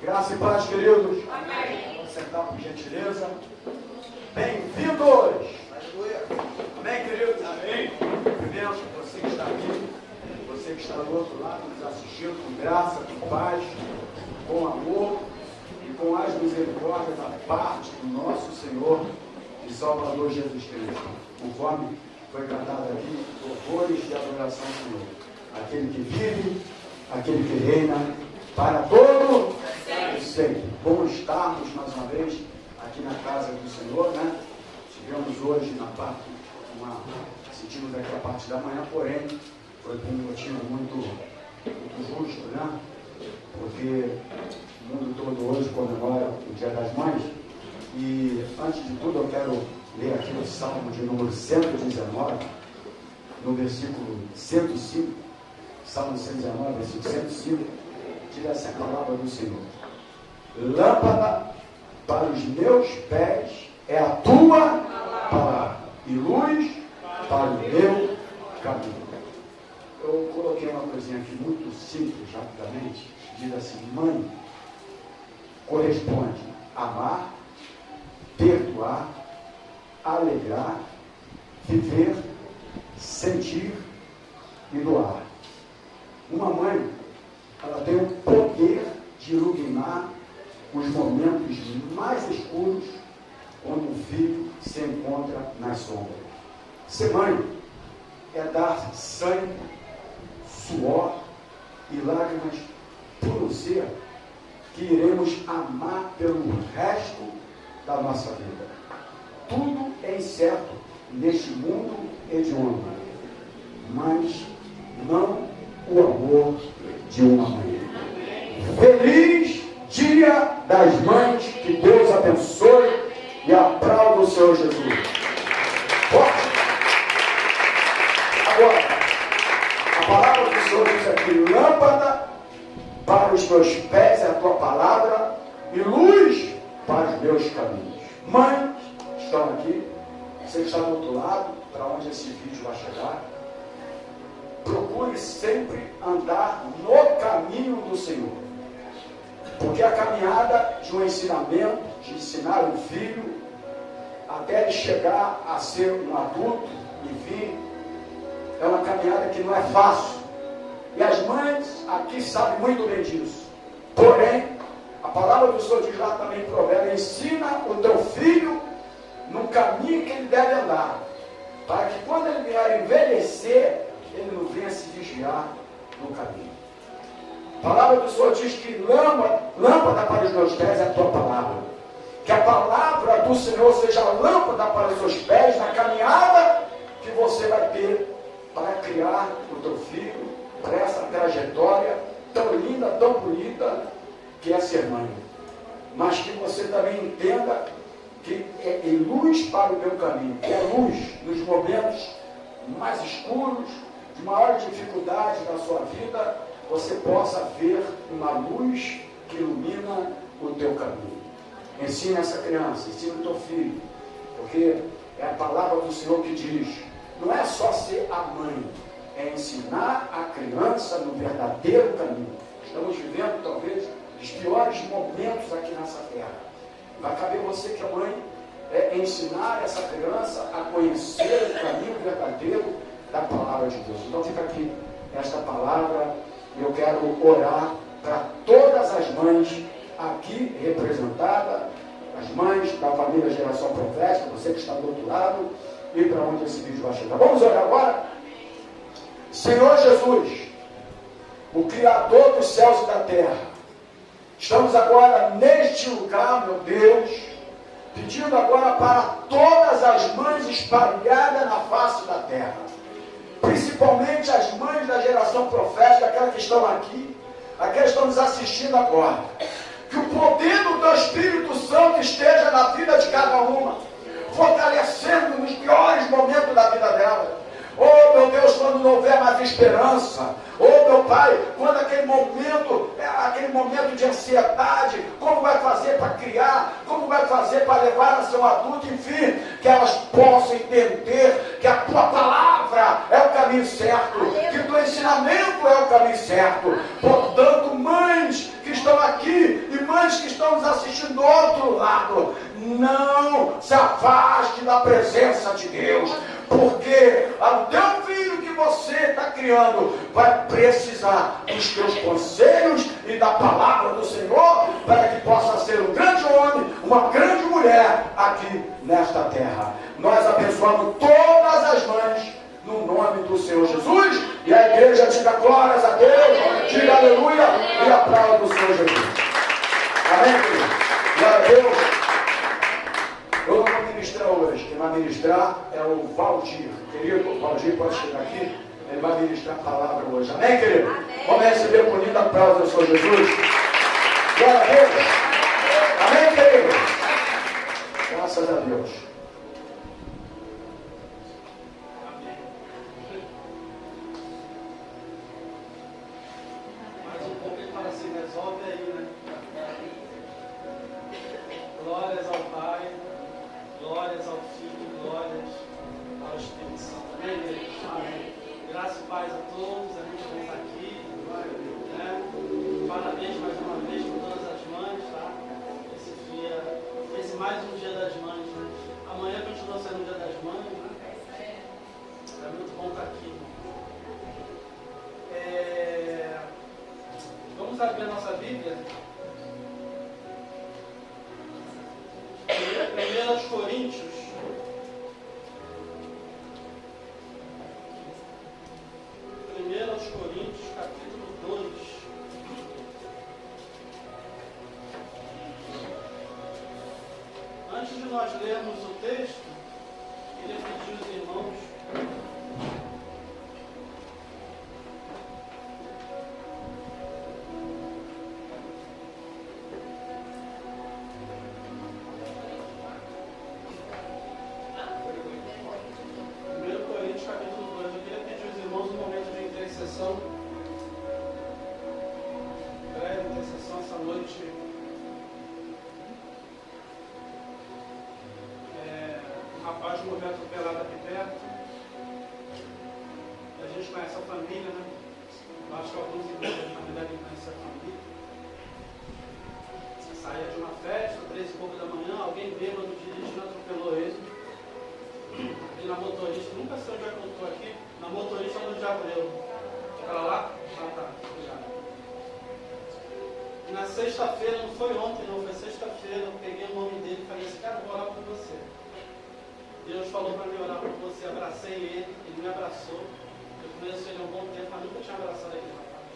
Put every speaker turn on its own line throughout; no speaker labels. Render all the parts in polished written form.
Graça e paz, queridos.
Amém.
Vamos sentar por gentileza. Bem-vindos. Amém, queridos? Amém. Cumprimento você que está aqui, você que está do outro lado, nos assistindo com graça, com paz, com amor e com as misericórdias da parte do nosso Senhor e Salvador Jesus Cristo. Conforme foi cantado aqui, louvores e adoração ao Senhor. Aquele que vive, aquele que reina, para todo e sempre. Bom estarmos mais uma vez aqui na casa do Senhor, né? Tivemos hoje na parte, sentimos aqui a parte da manhã, porém, foi por um motivo muito justo, né? Porque o mundo todo hoje comemora o Dia das Mães. E antes de tudo eu quero ler aqui o Salmo de número 119, no versículo 105, Salmo 119, versículo 105, diz assim a palavra do Senhor: lâmpada para os meus pés é a tua palavra, e luz para o meu caminho. Eu coloquei uma coisinha aqui muito simples, rapidamente. Diz assim: mãe corresponde amar, perdoar, alegrar, viver, sentir e doar. Uma mãe, ela tem o poder de iluminar os momentos mais escuros quando o filho se encontra nas sombras. Ser mãe é dar sangue, suor e lágrimas por um ser que iremos amar pelo resto da nossa vida. Tudo é incerto neste mundo hediondo, mas não o amor de uma mãe. Feliz Dia das Mães, que Deus abençoe e aplaude o Senhor Jesus. Forte. Agora, a palavra do Senhor diz aqui: lâmpada para os meus pés é a tua palavra e luz para os meus caminhos. Mães estão aqui, você que está do outro lado, para onde esse vídeo vai chegar, procure sempre andar no caminho do Senhor. Porque a caminhada de um ensinamento, de ensinar um filho, até ele chegar a ser um adulto, enfim, é uma caminhada que não é fácil. E as mães aqui sabem muito bem disso. Porém, a palavra do Senhor diz lá também em Provérbios: ensina o teu filho no caminho que ele deve andar, para que quando ele vier envelhecer, ele não venha se desviar do caminho. A palavra do Senhor diz que lâmpada para os meus pés é a tua palavra. Que a palavra do Senhor seja lâmpada para os seus pés na caminhada que você vai ter para criar o teu filho, para essa trajetória tão linda, tão bonita que é ser mãe. Mas que você também entenda que é luz para o meu caminho, que é luz nos momentos mais escuros, de maior dificuldade na sua vida, você possa ver uma luz que ilumina o teu caminho. Ensina essa criança, ensina o teu filho, porque é a palavra do Senhor que diz: não é só ser a mãe, é ensinar a criança no verdadeiro caminho. Estamos vivendo talvez os piores momentos aqui nessa terra. Vai caber você que é mãe, ensinar essa criança a conhecer o caminho verdadeiro da palavra de Deus. Então fica aqui esta palavra e eu quero orar para todas as mães aqui representadas, as mães da família Geração Profética, você que está do outro lado e para onde esse vídeo vai chegar. Vamos orar agora? Senhor Jesus, o Criador dos céus e da terra, estamos agora neste lugar, meu Deus, pedindo agora para todas as mães espalhadas na face da terra, principalmente as mães da Geração Profética, aquelas que estão aqui, aquelas que estão nos assistindo agora, que o poder do teu Espírito Santo esteja na vida de cada uma, fortalecendo nos piores momentos da vida dela, Oh, meu Deus, quando não houver mais esperança. Oh, meu Pai, quando aquele momento de ansiedade, como vai fazer para criar, como vai fazer para levar a ser um adulto, enfim, que elas possam entender que a tua palavra é o caminho certo, que o teu ensinamento é o caminho certo. Portanto, mães que estão aqui e mães que estão nos assistindo do outro lado, não se afaste da presença de Deus, porque o teu filho que você está criando vai precisar dos teus conselhos e da palavra do Senhor para que possa ser um grande homem, uma grande mulher aqui nesta terra. Nós abençoamos todas as mães no nome do Senhor Jesus, e a igreja diga glórias a Deus, diga aleluia e aplauda o Senhor Jesus. Amém, querido? Glória a Deus. Eu não vou ministrar hoje, quem vai ministrar é o Valdir. Querido, o Valdir pode chegar aqui, ele vai ministrar a palavra hoje. Amém, querido? Amém. Vamos receber com lindo aplauso do Senhor Jesus. Glória a Deus. Amém, querido? Graças a Deus.
Mais um pouco ele fala assim, resolve aí, né? Glórias ao Pai, glórias ao Filho, glórias ao Espírito Santo. Amém, igreja? Amém. Graças e paz a todos, a gente vai estar aqui, né? Parabéns mais uma vez para todas as mães, tá? Esse mais um dia das mães, né? Amanhã continua sendo o dia das mães, né? É muito bom estar aqui, irmão. Vamos abrir a nossa Bíblia. 1 Coríntios, capítulo 2. Antes de nós lermos o texto, queria pedir aos irmãos breve intercessão essa noite. Um rapaz morreu atropelado aqui perto. A gente conhece a família, né? Eu acho que alguns irmãos da família devem conhecer a família. Saía de uma festa, 3h30 da manhã, alguém bêbado dirigindo atropelou ele. E na motorista, nunca sei onde é que eu estou aqui, na motorista onde já deu. Para lá? Ah, tá. Obrigado. E na sexta-feira, não foi ontem, não, foi sexta-feira, eu peguei o nome dele e falei assim, cara, eu vou orar por você. Deus falou para mim orar por você, abracei ele me abraçou. Eu conheço ele há um bom tempo, mas nunca tinha abraçado aquele rapaz.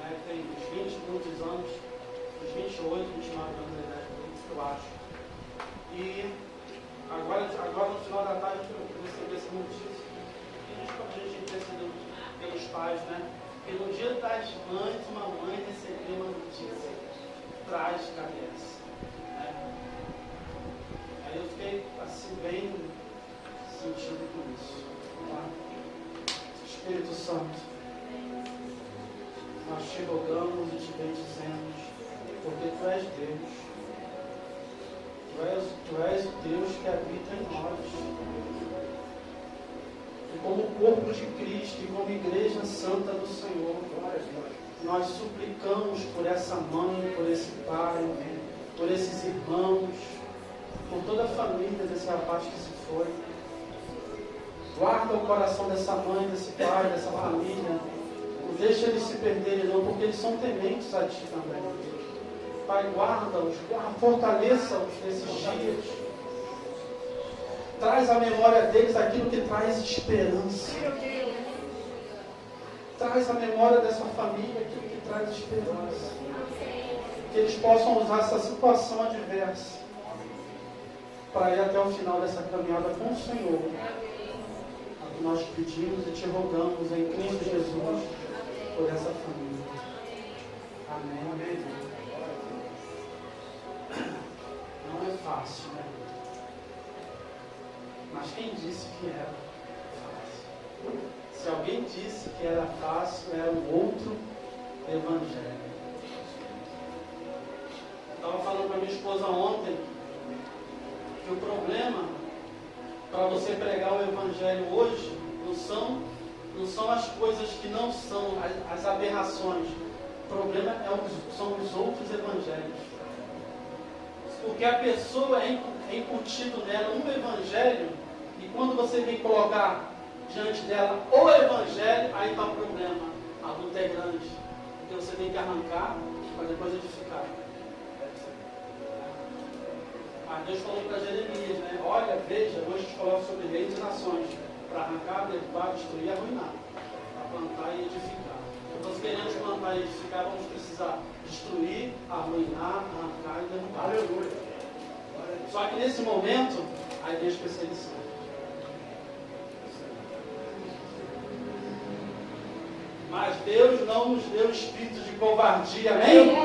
Ele tem uns 20 muitos anos, uns 28, 29 anos de idade, eu acho. E agora no final da tarde eu recebi essa notícia. E a gente intercedeu pelos pais, né? Porque no dia das mães, uma mãe recebeu uma notícia trágica dessa. Né? Aí eu fiquei assim, bem sentido com isso. Tá? Espírito Santo, nós te rogamos e te bendizemos, porque Tu és Deus. Tu és o Deus que habita em nós. E como corpo de Cristo e como igreja santa do Senhor, nós suplicamos por essa mãe, por esse pai, por esses irmãos, por toda a família desse rapaz que se foi. Guarda o coração dessa mãe, desse pai, dessa família. Não deixa eles se perderem não, porque eles são tementes a Ti também. Pai, guarda-os, fortaleça-os nesses dias. Traz à memória deles aquilo que traz esperança. Traz à memória dessa família aquilo que traz esperança. Que eles possam usar essa situação adversa para ir até o final dessa caminhada com o Senhor. É o que nós pedimos e te rogamos em Cristo Jesus por essa família. Amém. Amém. Não é fácil, né? Mas quem disse que era Se alguém disse que era fácil, era um outro evangelho. Estava falando para minha esposa ontem que o problema para você pregar o evangelho hoje não são as coisas que não são as aberrações. O problema são os outros evangelhos. Porque a pessoa é incutido nela um evangelho, e quando você vem colocar diante dela o evangelho, aí está o problema. A luta é grande. Porque você tem que arrancar para depois edificar. Mas Deus falou para Jeremias, né? Olha, veja, hoje te coloco sobre reis e nações, para arrancar, derrubar, destruir e arruinar, para plantar e edificar. Então, se queremos plantar e edificar, vamos precisar destruir, arruinar, arrancar e derrubar. Aleluia. Só que nesse momento, a igreja precisa de lição. Mas Deus não nos deu espírito de covardia, amém?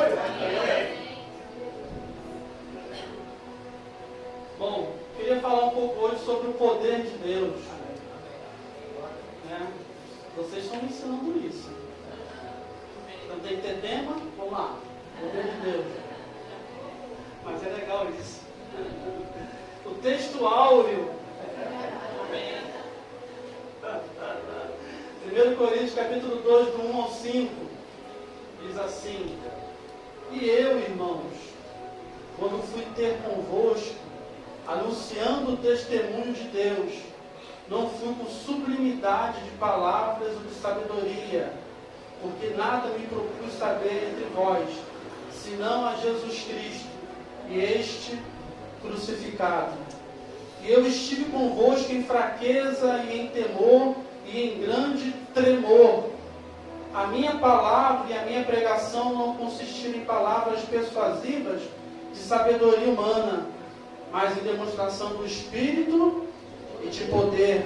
Bom, queria falar um pouco hoje sobre o poder de Deus. Né? Vocês estão me ensinando isso. Então tem que ter tema? Vamos lá. Poder de Deus. Mas é legal isso. O texto áureo. 1 Coríntios capítulo 2, do 1 ao 5. Diz assim: E eu, irmãos, quando fui ter convosco, anunciando o testemunho de Deus, não fui com sublimidade de palavras ou de sabedoria, porque nada me propus saber entre vós, senão a Jesus Cristo, e este crucificado. E eu estive convosco em fraqueza e em temor e em grande tremor. A minha palavra e a minha pregação não consistiram em palavras persuasivas de sabedoria humana, mas em demonstração do Espírito e de poder,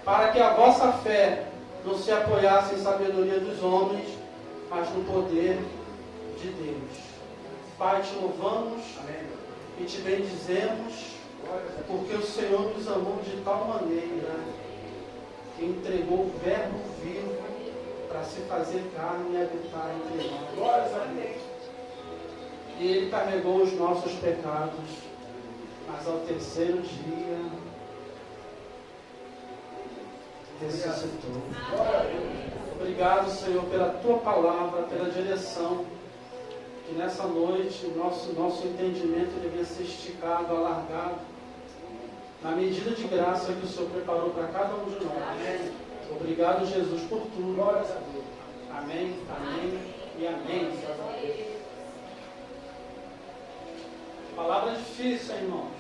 para que a vossa fé não se apoiasse em sabedoria dos homens, mas no poder de Deus. Pai, te louvamos e te bendizemos, porque o Senhor nos amou de tal maneira que entregou o Verbo vivo para se fazer carne e habitar entre nós. E Ele carregou os nossos pecados, mas ao terceiro dia ressuscitou. Obrigado, Senhor, pela Tua palavra, pela direção, que nessa noite nosso entendimento devia ser esticado, alargado, na medida de graça que o Senhor preparou para cada um de nós. Amém. Obrigado, Jesus, por tudo. Amém, amém e amém. Palavra difícil, hein, irmãos?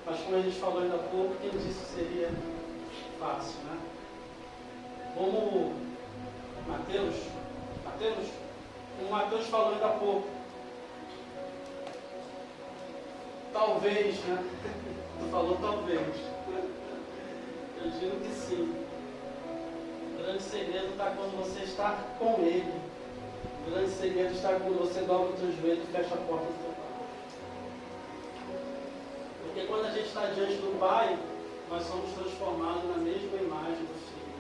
Mas como a gente falou ainda há pouco, quem disse que seria fácil, né? Como Mateus falou ainda há pouco. Talvez, né? Tu falou talvez. Eu digo que sim. O grande segredo está quando você está com Ele. O grande segredo está quando você dobra os teus joelhos e fecha a porta do teu quarto. Porque quando a gente está diante do Pai, nós somos transformados na mesma imagem do Filho.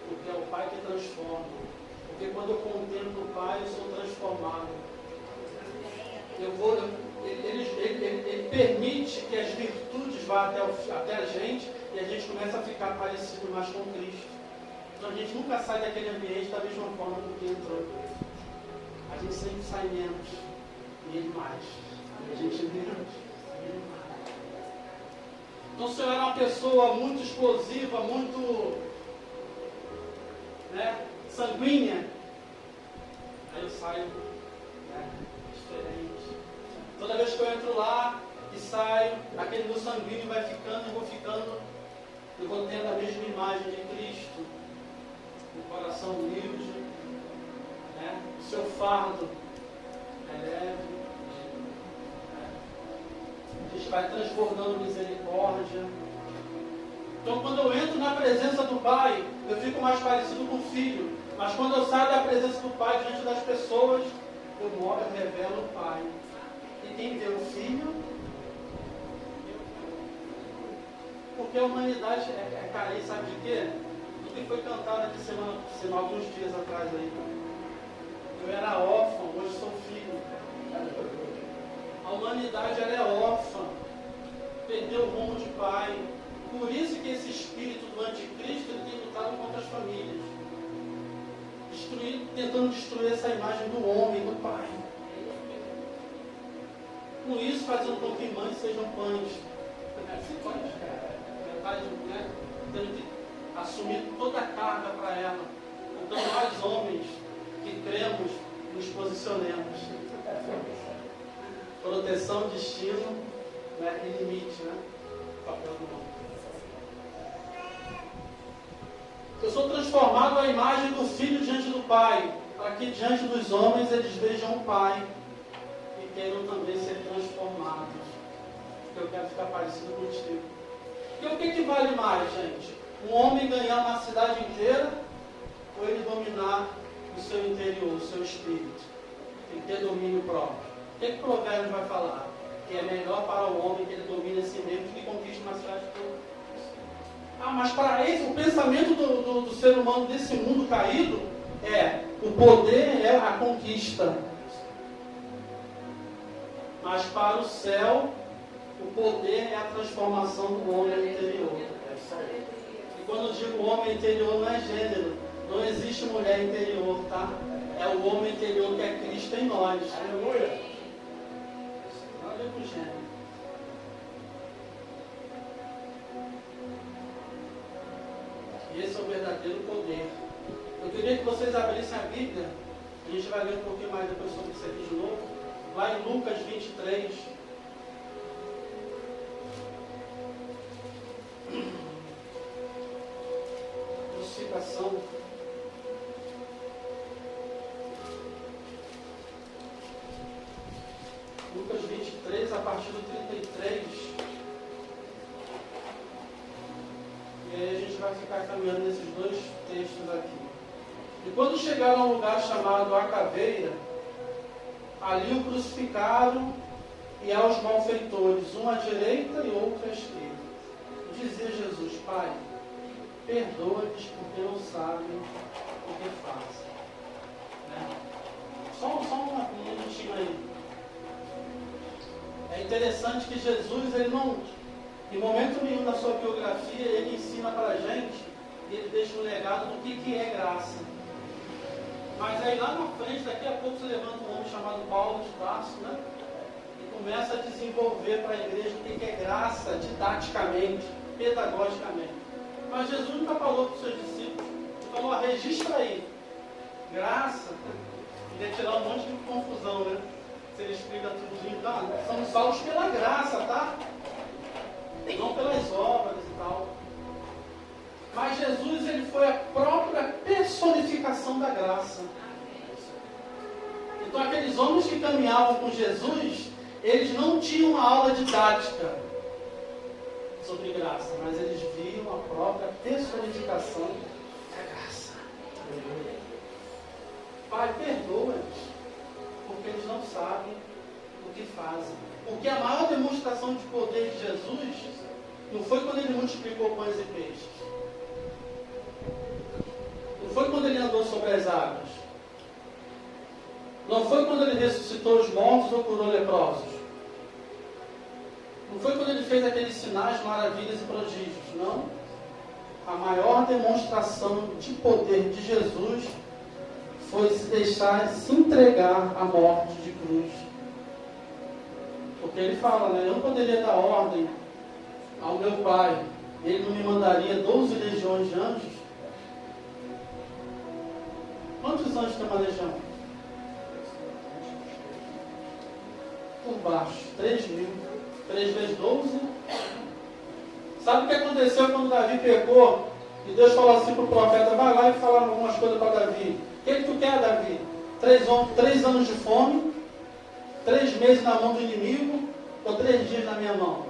Porque é o Pai que transforma. Porque quando eu contemplo o Pai, eu sou transformado. Ele permite que as virtudes vá até a gente e a gente começa a ficar parecido mais com Cristo. Então a gente nunca sai daquele ambiente da mesma forma do que entrou. A gente sempre sai menos e ele mais. E a gente menos e ele mais. Então o Senhor era uma pessoa muito explosiva, muito sanguínea. Aí eu saio diferente. Toda vez que eu entro lá e saio, aquele meu sanguíneo vai ficando, eu vou tendo a mesma imagem de Cristo. O coração humilde, o seu fardo é leve, a gente vai transbordando misericórdia. Então quando eu entro na presença do Pai, eu fico mais parecido com o Filho. Mas quando eu saio da presença do Pai diante das pessoas, eu revelo o Pai. E quem vê o Filho, porque a humanidade é carente, sabe de quê? Do que foi cantado aqui alguns dias atrás aí. Eu era órfão, hoje sou filho. A humanidade ela é órfã, perdeu o rumo de pai. Por isso que esse espírito do anticristo ele tem lutado contra as famílias, tentando destruir essa imagem do homem, do pai. Com isso, fazendo com que mães sejam pães. Metade, né? Tendo que assumir toda a carga para ela. Então, nós homens que cremos, nos posicionemos. Proteção, destino, né? E limite, né? Papel do homem. Eu sou transformado à imagem do Filho diante do Pai, para que diante dos homens eles vejam o Pai e queiram também ser transformados. Porque eu quero ficar parecido contigo. E o que vale mais, gente? Um homem ganhar uma cidade inteira ou ele dominar o seu interior, o seu espírito? Tem que ter domínio próprio. O que Provérbios vai falar? Que é melhor para o homem que ele domine a si mesmo do que conquiste uma cidade toda. Mas para esse, o pensamento do ser humano desse mundo caído é: o poder é a conquista. Mas para o céu, o poder é a transformação do homem interior. E quando eu digo homem interior, não é gênero. Não existe mulher interior, tá? É o homem interior que é Cristo em nós. Aleluia! Nada a ver com gênero. E esse é o verdadeiro poder. Eu queria que vocês abrissem a Bíblia. A gente vai ler um pouquinho mais depois sobre isso aqui de novo. Lá em Lucas 23. Crucificação. Lucas 23, a partir do 33. E aí a gente vai ficar caminhando nesses dois textos aqui. E quando chegaram a um lugar chamado A Caveira, ali o crucificaram e aos malfeitores, um à direita e outro à esquerda. Dizia Jesus: Pai, perdoa-lhes porque não sabem o que fazem. Né? Só um minutinho aí. É interessante que Jesus, ele não, em momento nenhum da sua biografia, ele ensina para a gente, e ele deixa um legado do que é graça. Mas aí lá na frente, daqui a pouco, se levanta um homem chamado Paulo de Tarso, né? E começa a desenvolver para a igreja o que é graça, didaticamente, pedagogicamente. Mas Jesus nunca falou para os seus discípulos, ele falou: registra aí. Graça, ele ia tirar um monte de confusão, né? Se ele explica tudo, tá? Somos salvos pela graça, tá? Não pelas obras e tal. Mas Jesus, ele foi a própria personificação da graça. Então aqueles homens que caminhavam com Jesus, eles não tinham uma aula didática sobre graça, mas eles viam a própria personificação da graça. Pai, perdoa-nos, porque eles não sabem o que fazem. Porque a maior demonstração de poder de Jesus não foi quando ele multiplicou pães e peixes. Não foi quando ele andou sobre as águas. Não foi quando ele ressuscitou os mortos ou curou leprosos. Não foi quando ele fez aqueles sinais, maravilhas e prodígios. Não. A maior demonstração de poder de Jesus foi se deixar, se entregar à morte de cruz. Porque ele fala, né? Eu não poderia dar ordem ao meu Pai, ele não me mandaria 12 legiões de anjos? Quantos anjos tem uma legião? Por baixo, 3.000. 3 vezes 12. Sabe o que aconteceu quando Davi pecou? E Deus falou assim para o profeta: vai lá e fala algumas coisas para Davi. O que tu quer, Davi? 3 anos de fome, 3 meses na mão do inimigo, ou 3 dias na minha mão?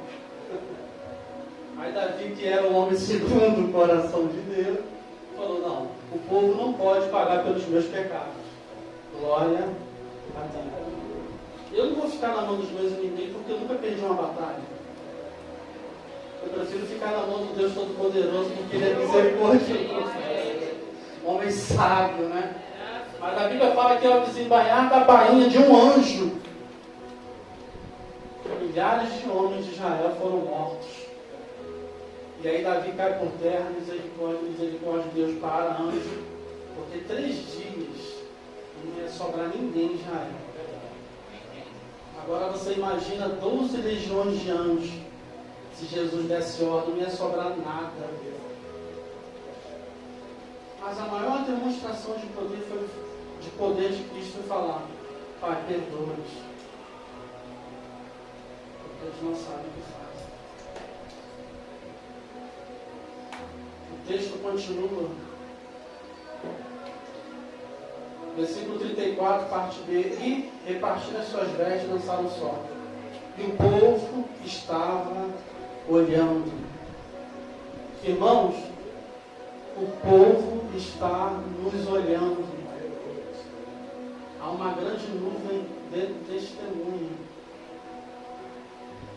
Aí Davi, que era um homem segundo o coração de Deus, falou: não, o povo não pode pagar pelos meus pecados. Glória a Deus. Eu não vou ficar na mão dos meus inimigos, porque eu nunca perdi uma batalha. Eu prefiro ficar na mão do Deus Todo-Poderoso, porque Ele é misericordioso. Homem sábio, né? Mas a Bíblia fala que ao desembainhar da bainha de um anjo, milhares de homens de Israel foram mortos. E aí Davi cai por terra, misericórdia de Deus para anjo, porque 3 dias não ia sobrar ninguém em Israel. Agora você imagina 12 legiões de anjos. Se Jesus desse ordem, não ia sobrar nada. Mas a maior demonstração de poder de Cristo foi falar: Pai, perdoa-nos, porque eles não sabem o que fazem. O texto continua. Versículo 34, parte B. E repartindo as suas vestes, lançaram o sol. E o povo estava olhando. Irmãos, o povo está nos olhando. Há uma grande nuvem de testemunha.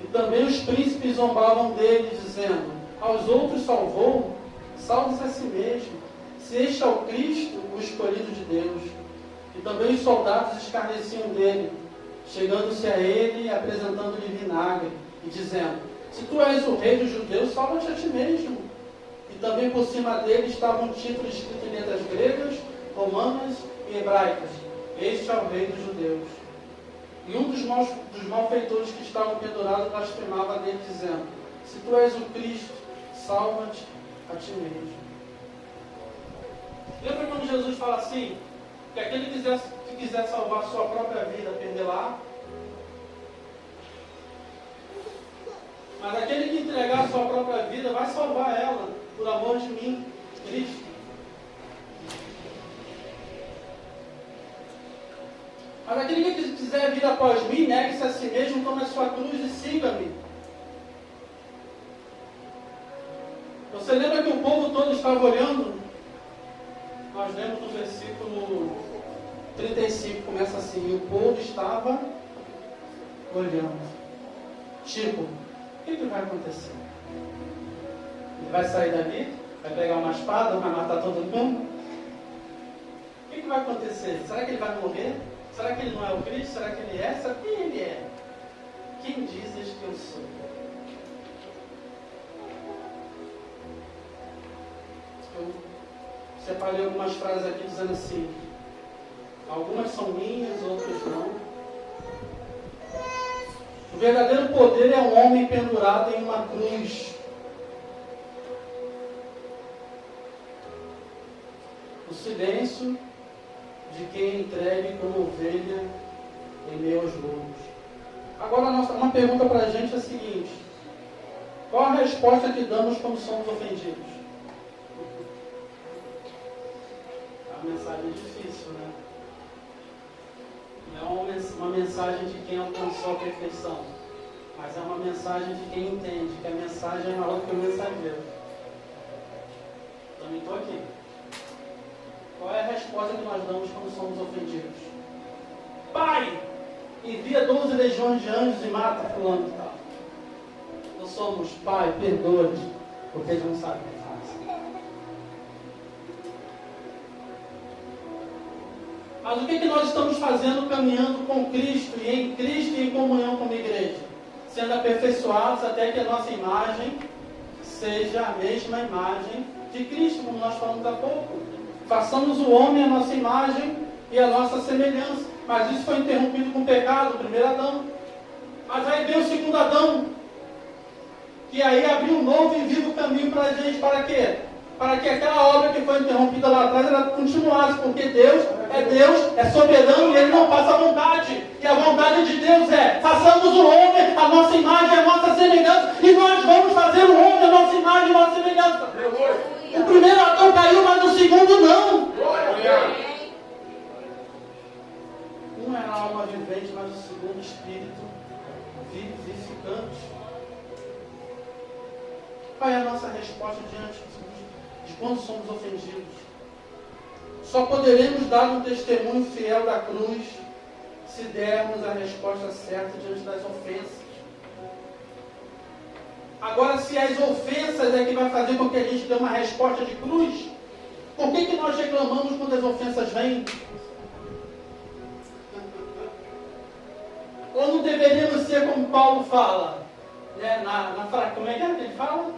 E também os príncipes zombavam dele, dizendo: aos outros salvou, salve-se a si mesmo, se este é o Cristo, o escolhido de Deus. E também os soldados escarneciam dele, chegando-se a ele e apresentando-lhe vinagre, e dizendo: se tu és o rei dos judeus, salva-te a ti mesmo. E também por cima dele estavam títulos escritos em letras gregas, romanas e hebraicas: este é o rei dos judeus. E um dos malfeitores que estavam pendurados blasfemava dele, dizendo: se tu és o Cristo, salva-te a ti mesmo. Lembra quando Jesus fala assim, que aquele que quiser salvar a sua própria vida, perderá? Mas aquele que entregar a sua própria vida, vai salvar ela, por amor de mim, Cristo. Mas aquele que quiser vir após mim, negue-se a si mesmo, tome a sua cruz e siga-me. Você lembra que o povo todo estava olhando? Nós lemos no versículo 35, começa assim: e o povo estava olhando. Tipo, o que vai acontecer? Ele vai sair dali? Vai pegar uma espada? Vai matar todo mundo? O que vai acontecer? Será que ele vai morrer? Será que ele não é o Cristo? Será que ele é? Será quem ele é? Quem dizes que eu sou? Eu separei algumas frases aqui dizendo assim: algumas são minhas, outras não. O verdadeiro poder é um homem pendurado em uma cruz. O silêncio de quem é entregue como ovelha em meio aos lobos. Agora, uma pergunta para a gente é a seguinte: qual a resposta que damos quando somos ofendidos? A mensagem é difícil, né? Não é uma mensagem de quem alcançou a perfeição, mas é uma mensagem de quem entende que a mensagem é maior do que o mensageiro. Também estou aqui. Qual é a resposta que nós damos quando somos ofendidos? Pai, envia 12 legiões de anjos e mata fulano e tal. Nós somos: Pai, perdoa-nos, porque eles não sabem o que fazem. Mas o que nós estamos fazendo caminhando com Cristo e em comunhão com a igreja? Sendo aperfeiçoados até que a nossa imagem seja a mesma imagem de Cristo, como nós falamos há pouco. Façamos o homem a nossa imagem e a nossa semelhança. Mas isso foi interrompido com o pecado, o primeiro Adão. Mas aí veio o segundo Adão, que aí abriu um novo e vivo caminho para a gente. Para quê? Para que aquela obra que foi interrompida lá atrás, ela continuasse. Porque Deus, é soberano e Ele não passa vontade. E a vontade de Deus é: façamos o homem a nossa imagem, a nossa semelhança. E nós vamos fazer o homem a nossa imagem, a nossa semelhança. O primeiro Adão caiu, mas o segundo não. Um era alma vivente, mas o segundo espírito vivificante. Qual é a nossa resposta diante de quando somos ofendidos? Só poderemos dar um testemunho fiel da cruz se dermos a resposta certa diante das ofensas. Agora, se as ofensas é que vai fazer com que a gente dê uma resposta de cruz, por que nós reclamamos quando as ofensas vêm? Ou não deveríamos ser como Paulo fala, né? Como é que ele fala?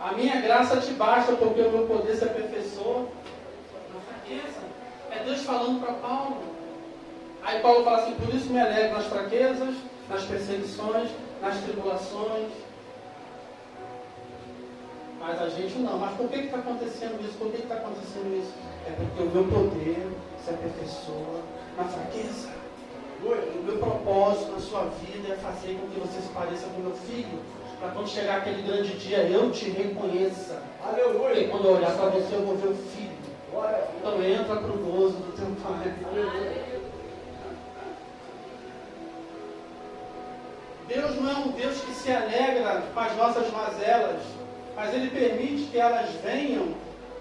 A minha graça te basta, porque o meu poder se aperfeiçoa na fraqueza. É Deus falando para Paulo. Aí Paulo fala assim: por isso me alegro nas fraquezas, nas perseguições, nas tribulações. Mas a gente não. Mas por que está acontecendo isso? Por que está acontecendo isso? É porque o meu poder se aperfeiçoa na fraqueza. O meu propósito na sua vida é fazer com que você se pareça com meu filho, para quando chegar aquele grande dia eu te reconheça. Aleluia. E quando eu olhar para você eu vou ver o filho. Então entra para o gozo do teu Pai. Deus não é um Deus que se alegra com as nossas mazelas, mas Ele permite que elas venham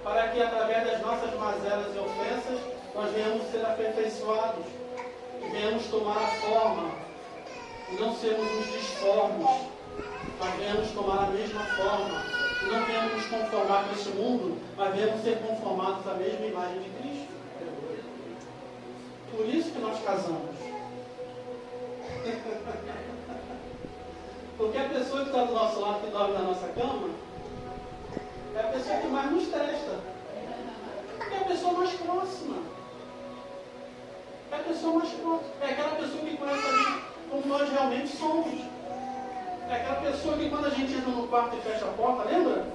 para que através das nossas mazelas e ofensas nós venhamos ser aperfeiçoados. Venhamos tomar a forma e não sermos os disformes, mas venhamos tomar a mesma forma e não venhamos nos conformar com esse mundo, mas venhamos ser conformados à mesma imagem de Cristo. Por isso que nós casamos. Porque a pessoa que está do nosso lado, que dorme na nossa cama, é a pessoa que mais nos testa. É a pessoa mais próxima. É a pessoa mais próxima. É aquela pessoa que conhece a gente como nós realmente somos. É aquela pessoa que quando a gente entra no quarto e fecha a porta, lembra?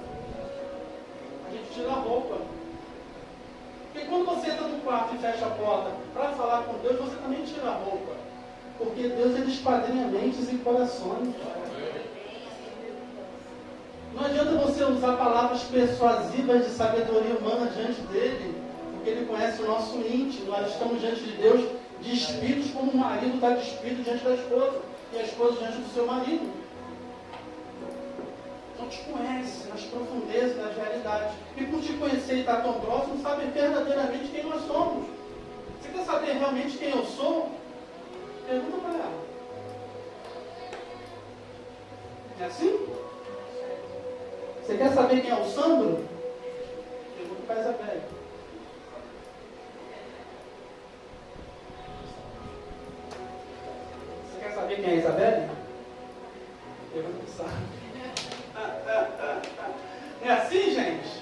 A gente tira a roupa. Porque quando você entra no quarto e fecha a porta para falar com Deus, você também tira a roupa. Porque Deus ele esquadrinha mentes e corações. Não adianta você usar palavras persuasivas de sabedoria humana diante dele. Porque Ele conhece o nosso íntimo. Nós estamos diante de Deus de espíritos, como o marido está de espírito diante da esposa, e a esposa diante do seu marido. Então te conhece nas profundezas, nas realidades. E por te conhecer e estar tão próximo, sabe verdadeiramente quem nós somos. Você quer saber realmente quem eu sou? Pergunta para ela. É assim? Você quer saber quem é o Sandro? Pergunta para a Isabel. Quer saber quem é a Isabelle? Eu vou pensar. Não é assim, gente?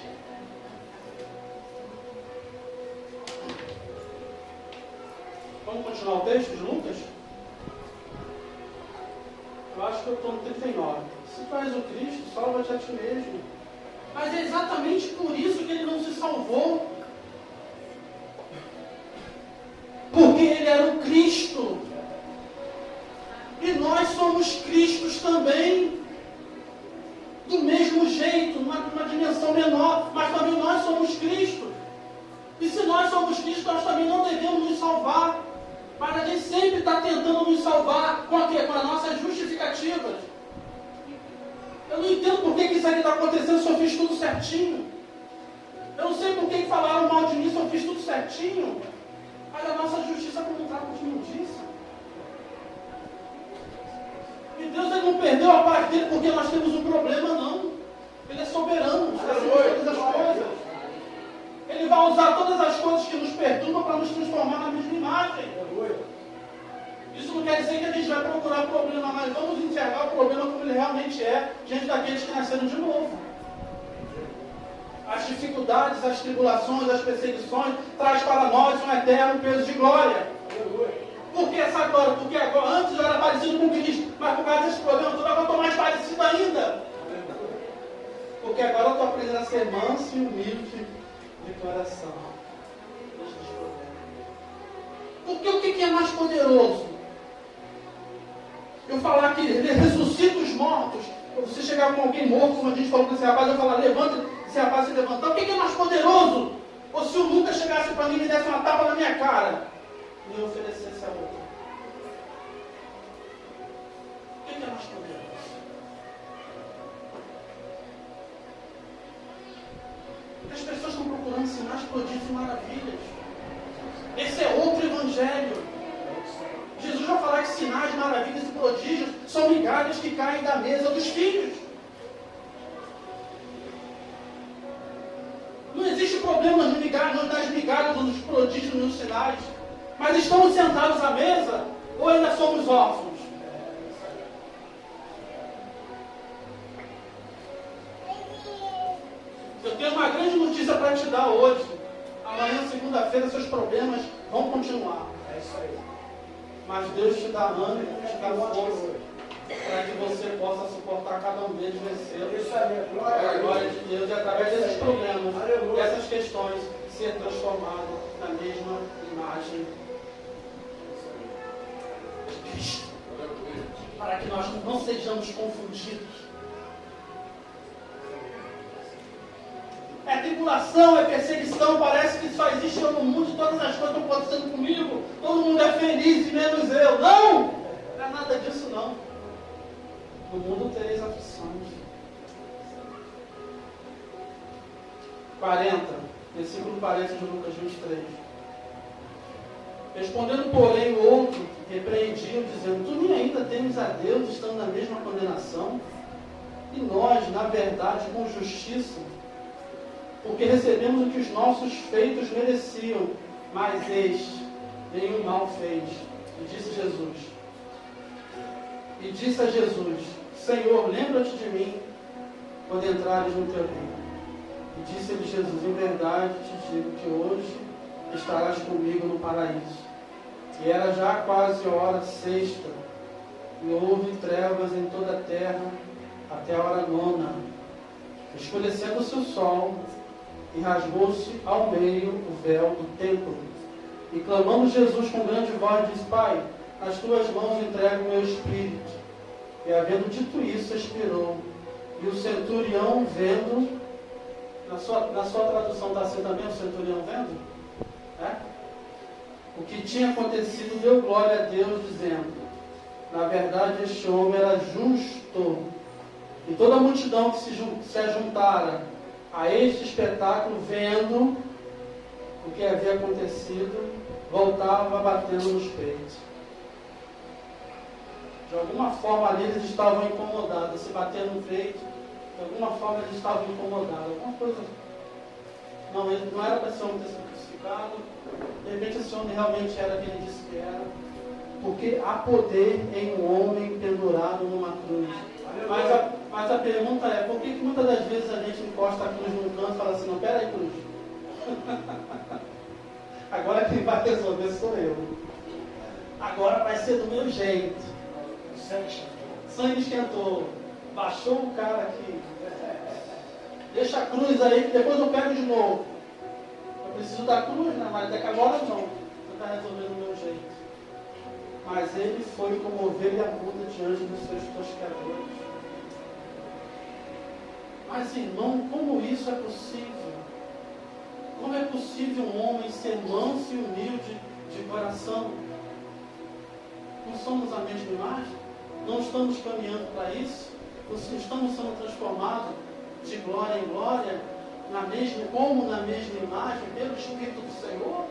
Vamos continuar o texto de Lucas? Eu acho que eu estou no 39. Se tu és o Cristo, salva-te a ti mesmo. Mas é exatamente por isso que ele não se salvou. Porque ele era o Cristo. E nós somos Cristos também. Do mesmo jeito, numa dimensão menor. Mas também nós somos Cristo. E se nós somos Cristo, nós também não devemos nos salvar. Mas a gente sempre está tentando nos salvar. Com a quê? Com as nossas justificativas. Eu não entendo por que isso aqui está acontecendo se eu fiz tudo certinho. Eu não sei por que falaram mal de mim se eu fiz tudo certinho. Mas a nossa justiça como um trapo de imundícia. E Deus ele não perdeu a paz dele porque nós temos um problema, não. Ele é soberano, está acima de todas as coisas. Ele vai usar todas as coisas que nos perturbam para nos transformar na mesma imagem. Isso não quer dizer que a gente vai procurar problema, mas vamos enxergar o problema como ele realmente é, diante daqueles que nasceram de novo. As dificuldades, as tribulações, as perseguições, traz para nós um eterno peso de glória. Por que essa glória? Porque agora, antes eu era parecido com Cristo, mas por causa desse problema todo, agora eu estou mais parecido ainda. Porque agora eu estou aprendendo a ser manso e humilde de coração. Porque o que é mais poderoso? Eu falar que ele ressuscita os mortos, ou você chegar com alguém morto, como a gente falou com esse rapaz, eu falar, levanta, esse rapaz se levantar, o que é mais poderoso? Ou se o Lucas chegasse para mim e me desse uma tapa na minha cara, e me oferecesse a outra? O que é mais poderoso? As pessoas estão procurando sinais, prodígios e maravilhas. Esse é outro evangelho. Jesus vai falar que sinais, maravilhas e prodígios são migalhas que caem da mesa dos filhos. ligados nos prodígios, nos sinais, mas estamos sentados à mesa ou ainda somos órfãos? Eu tenho uma grande notícia para te dar hoje. Amanhã, segunda-feira, seus problemas vão continuar.
É isso aí.
Mas Deus te dá ânimo, te dá força, para que você possa suportar cada um deles, vencê-los.
Isso aí,
A glória de Deus, e através desses problemas,
Aleluia.
dessas questões, ser transformado na mesma imagem de Cristo. Para que nós não sejamos confundidos. É tribulação, é perseguição, parece que só existe eu no mundo e todas as coisas estão acontecendo comigo. Todo mundo é feliz e menos eu. Não! Não é nada disso não. No mundo tereis aflições. 40, versículo 40 de Lucas 23. Respondendo, porém, o outro, repreendia-o, dizendo: tu nem ainda temes a Deus, estando na mesma condenação? E nós, na verdade, com justiça, porque recebemos o que os nossos feitos mereciam, mas este nenhum mal fez. E disse a Jesus: Senhor, lembra-te de mim quando entrares no teu reino. E disse-lhe Jesus: em verdade te digo que hoje estarás comigo no paraíso. E era já quase hora sexta, e houve trevas em toda a terra até a hora nona. Escurecendo-se o sol, e rasgou-se ao meio o véu do templo. E clamando Jesus com grande voz, disse: Pai, nas tuas mãos entrego o meu espírito. E havendo dito isso, expirou. E o centurião vendo, na sua tradução está assim também, o centurião vendo? O que tinha acontecido, deu glória a Deus, dizendo: na verdade este homem era justo. E toda a multidão que se ajuntara a este espetáculo, vendo o que havia acontecido, voltava batendo nos peitos. De alguma forma ali eles estavam incomodados, se bater no peito, de alguma forma eles estavam incomodados. Alguma coisa. Não era para esse homem ter sido crucificado. De repente esse homem realmente era quem ele disse que era. Porque há poder em um homem pendurado numa cruz. Mas a pergunta é: por que muitas das vezes a gente encosta a cruz num canto e fala assim: não, peraí, cruz. Agora quem vai resolver sou eu. Agora vai ser do meu jeito. Sangue esquentou. Baixou o cara aqui. Deixa a cruz aí, que depois eu pego de novo. Eu preciso da cruz, né? Mas até que agora não. Você está resolvendo do meu jeito. Mas ele foi como ovelha muda diante dos seus tosqueadores. Mas, irmão, como isso é possível? Como é possível um homem ser manso e humilde de coração? Não somos a mesma imagem? Não estamos caminhando para isso? Não estamos sendo transformados de glória em glória, como na mesma imagem, pelo Espírito do Senhor?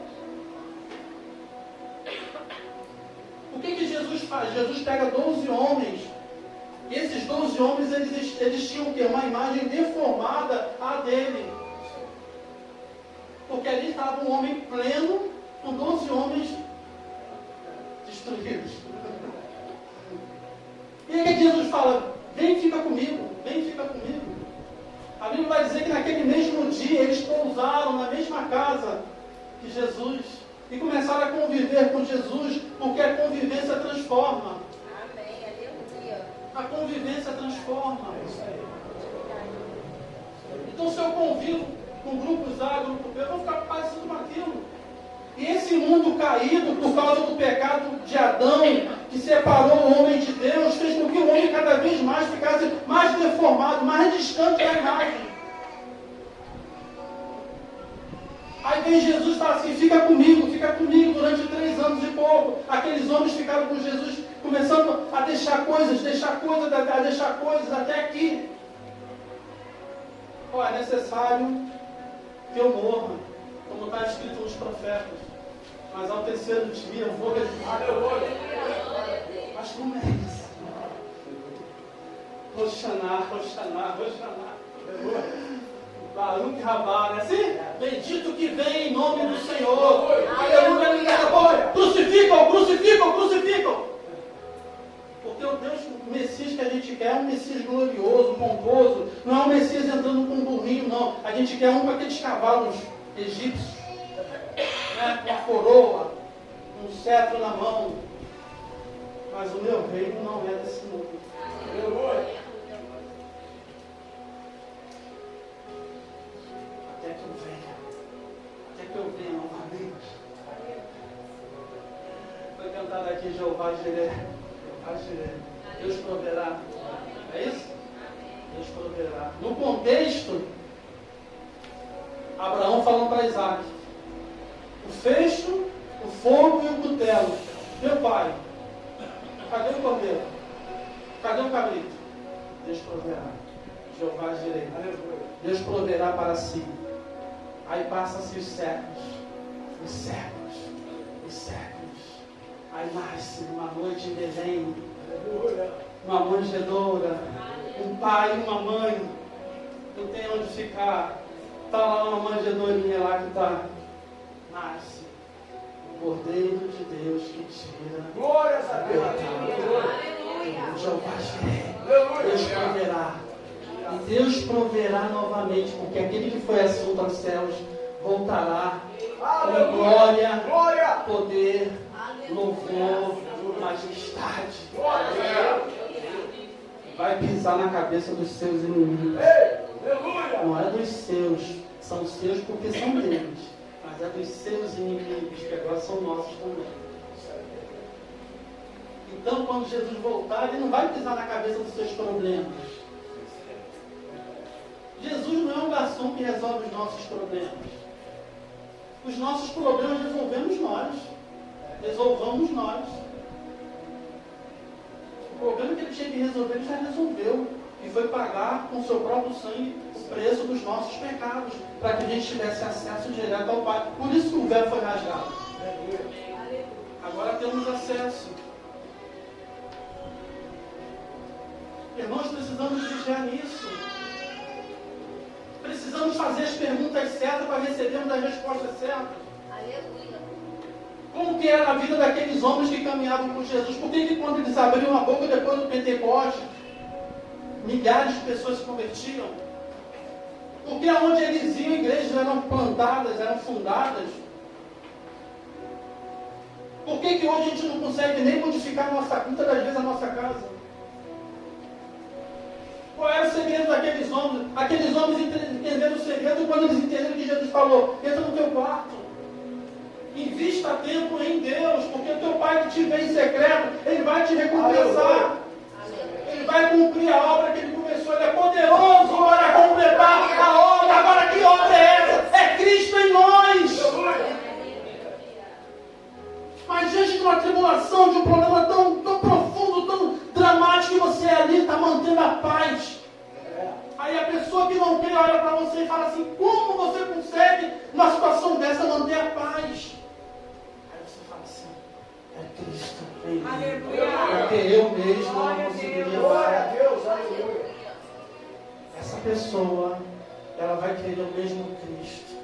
O que Jesus faz? Jesus pega 12 homens. E esses 12 homens, eles tinham o quê? Uma imagem deformada à dele. Porque ali estava um homem pleno, com 12 homens destruídos. E aí que Jesus fala: vem, fica comigo, vem, fica comigo. A Bíblia vai dizer que naquele mesmo dia, eles pousaram na mesma casa que Jesus. E começaram a conviver com Jesus, porque a convivência transforma.
Amém, aleluia.
A convivência transforma. Então, se eu convivo com grupos A, grupo B, eu vou ficar parecido com aquilo. E esse mundo caído, por causa do pecado de Adão, que separou o homem de Deus, fez com que o homem cada vez mais ficasse mais deformado, mais distante da imagem. Aí vem Jesus e fala assim: fica comigo durante 3 anos e pouco. Aqueles homens ficaram com Jesus, começando a deixar coisas até aqui. É necessário que eu morra, como está escrito nos profetas. Mas ao terceiro dia eu vou ressuscitar. Mas como é isso? Roshaná. Baruch Rabá, né? Assim? Bendito que vem em nome do Senhor. Messias glorioso, pomposo, não é um Messias entrando com um burrinho, não. A gente quer um com aqueles cavalos egípcios, né? Com a coroa, um cetro na mão. Mas o meu reino não é desse mundo. Até que eu venha novamente. Foi cantado aqui Jeová Jireh. Deus proverá. É isso? Deus proverá. No contexto, Abraão falando para Isaac: o fecho, o fogo e o cutelo. Meu pai, cadê o cordeiro? Cadê o cabrito? Deus proverá. Jeová Jireh. Deus proverá para si. Aí passa-se os séculos. Aí nasce uma noite em Belém, uma manjedoura, um pai e uma mãe, não tem onde ficar, está lá uma manjedourinha lá que está, nasce o Cordeiro de Deus que tira.
Glória a Deus.
Jeová Jireh. Deus proverá. E Deus proverá novamente, porque aquele que foi assunto aos céus voltará com glória, poder, louvor, majestade. Vai pisar na cabeça dos seus inimigos. Não é dos seus, são seus porque são deles, mas é dos seus inimigos, que agora são nossos também. Então, quando Jesus voltar, ele não vai pisar na cabeça dos seus problemas. Jesus não é um garçom que resolve os nossos problemas. Os nossos problemas resolvemos nós. Resolvamos nós. O problema que ele tinha que resolver, ele já resolveu. E foi pagar com seu próprio sangue o preço dos nossos pecados, para que a gente tivesse acesso direto ao Pai. Por isso que o véu foi rasgado. Agora temos acesso. Irmãos, precisamos vigiar nisso. Precisamos fazer as perguntas certas para recebermos as respostas certas.
Aleluia.
Como que era a vida daqueles homens que caminhavam com Jesus? Por que quando eles abriam a boca depois do Pentecoste, milhares de pessoas se convertiam? Porque aonde eles iam, igrejas eram plantadas, eram fundadas? Por que hoje a gente não consegue nem modificar muitas das vezes a nossa casa? Qual era o segredo daqueles homens? Aqueles homens entenderam o segredo quando eles entenderam que Jesus falou: entra no teu quarto, invista tempo em Deus, porque o teu Pai que te vê em secreto, Ele vai te recompensar. Ele vai cumprir a obra que Ele começou. Ele é poderoso para completar a obra. Agora, que obra é essa? É Cristo em nós. Mas diante de uma tribulação, de um problema tão profundo, tão dramático, que você ali está mantendo a paz. Aí a pessoa que não crê olha para você e fala assim: como você consegue, numa situação dessa, manter a paz? Aí você fala assim: é Cristo em mim. Porque eu mesmo não conseguiria.
Glória a Deus, aleluia.
Essa pessoa, ela vai querer o mesmo Cristo.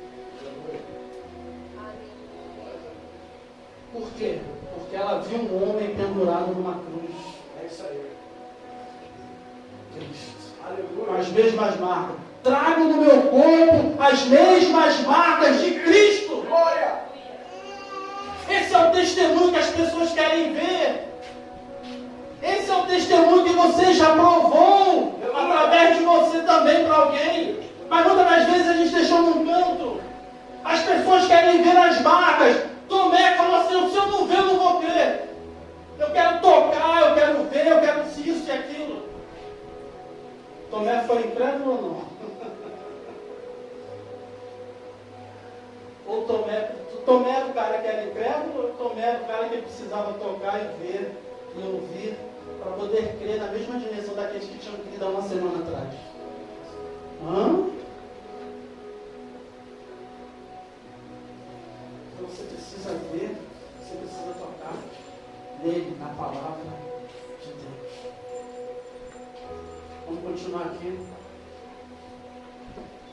Por quê? Porque ela viu um homem pendurado numa cruz.
É isso aí.
Cristo.
Aleluia.
As mesmas marcas. Trago no meu corpo as mesmas marcas de Cristo.
Glória.
Esse é o testemunho que as pessoas querem ver. Esse é o testemunho que você já provou através de você também para alguém. Mas muitas das vezes a gente deixou num canto. As pessoas querem ver as marcas. Tomé falou assim: se eu não ver, eu não vou crer. Eu quero tocar, eu quero ver, eu quero isso e aquilo. Tomé foi incrédulo ou não? Ou Tomé era o cara que era incrédulo, ou Tomé era o cara que precisava tocar e ver e ouvir para poder crer na mesma dimensão daqueles que tinham crido há uma semana atrás? Então você precisa ver, você precisa tocar nele, na palavra de Deus. Vamos continuar aqui.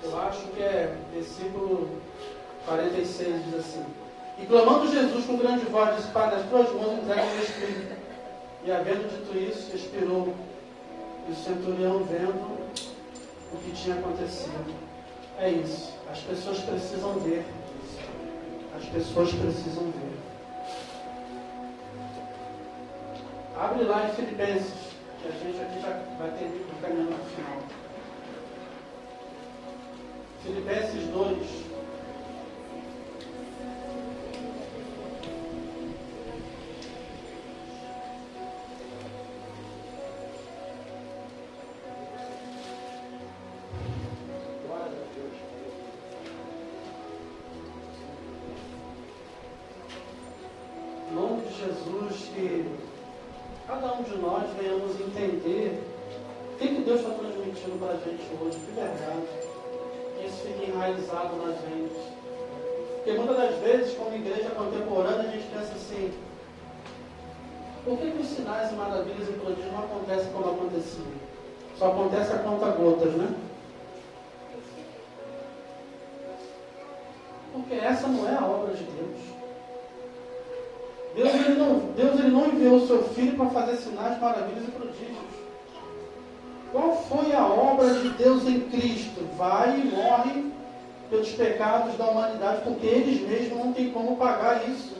Eu acho que é versículo 46, diz assim: e clamando Jesus com grande voz, disse: Pai, nas tuas mãos entrego o meu espírito. E havendo dito isso, expirou. E o centurião vendo o que tinha acontecido. É isso. As pessoas precisam ver. As pessoas precisam ver. Abre lá em Filipenses, que a gente aqui já vai ter caminhando para o final. Filipenses 2. Em nome de Jesus, que cada um de nós venhamos entender o que Deus está transmitindo para a gente hoje, de verdade. Que isso fique enraizado na gente. Porque muitas das vezes, como igreja contemporânea, a gente pensa assim: por que os sinais e maravilhas e prodígios não acontecem como acontecia? Só acontece a conta-gotas, né? Porque essa não é a obra de Deus. Deus ele não enviou o seu Filho para fazer sinais, maravilhas e prodígios. Qual foi a obra de Deus em Cristo? Vai e morre pelos pecados da humanidade, porque eles mesmos não têm como pagar isso.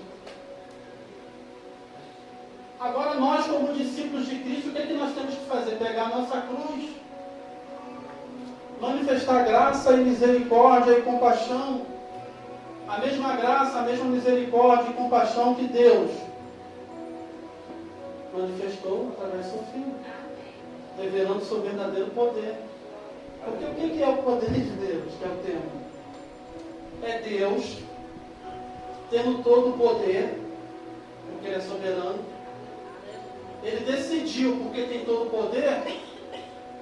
Agora nós, como discípulos de Cristo, o que é que nós temos que fazer? Pegar a nossa cruz, manifestar graça e misericórdia e compaixão. A mesma graça, a mesma misericórdia e compaixão que Deus manifestou através do seu Filho, revelando seu verdadeiro poder. Porque o que é o poder de Deus, que é o tema? É Deus tendo todo o poder, porque Ele é soberano. Ele decidiu, porque tem todo o poder,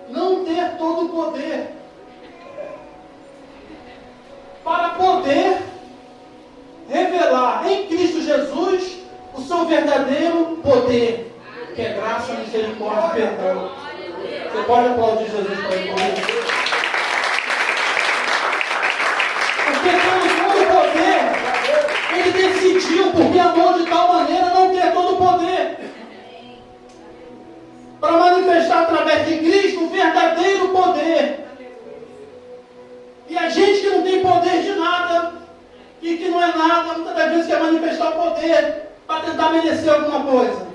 não ter todo o poder, para poder revelar em Cristo Jesus o seu verdadeiro poder, que é graça, misericórdia e perdão. Você pode aplaudir Jesus para ele comigo? Porque tendo todo o poder, ele decidiu, porque amou de tal maneira não ter todo o poder, para manifestar através de Cristo o verdadeiro poder. E a gente que não tem poder de nada, e que não é nada, muitas das vezes quer manifestar o poder para tentar merecer alguma coisa.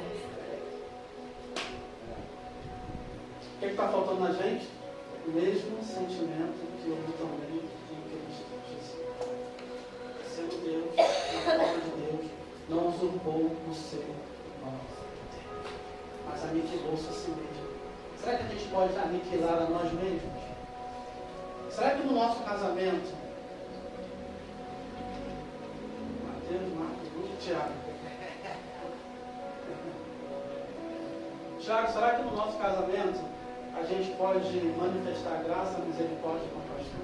O que está faltando na gente? O mesmo sentimento que houve também em Cristo Jesus. Sendo Deus, na forma de Deus, não usurpou o seu nome, mas aniquilou-se a si mesmo. Será que a gente pode aniquilar a nós mesmos? Será que no nosso casamento, Mateus, Marcos, Lucas, Tiago, será que no nosso casamento a gente pode manifestar graça, misericórdia e compaixão?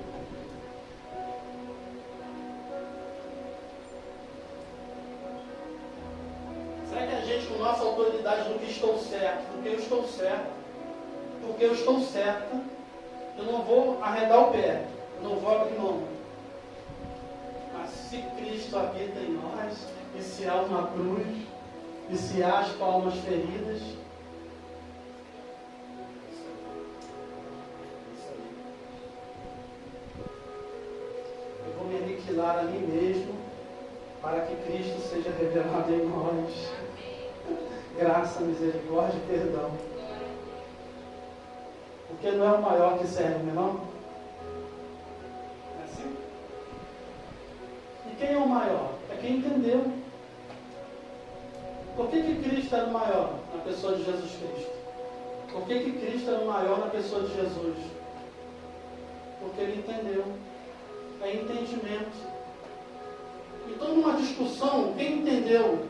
Será que a gente, com nossa autoridade do que estou certo, porque eu estou certo, porque eu estou certa, eu não vou arredar o pé, eu não vou abrir mão. Mas se Cristo habita em nós, e se há uma cruz, e se há as palmas feridas, eu vou me aniquilar a mim mesmo, para que Cristo seja revelado em nós. Graça, misericórdia e perdão. Porque não é o maior que serve o menor? É assim? E quem é o maior? É quem entendeu. Por que Cristo era o maior na pessoa de Jesus Cristo? Por que Cristo era o maior na pessoa de Jesus? Porque ele entendeu. É entendimento. Então, numa discussão, quem entendeu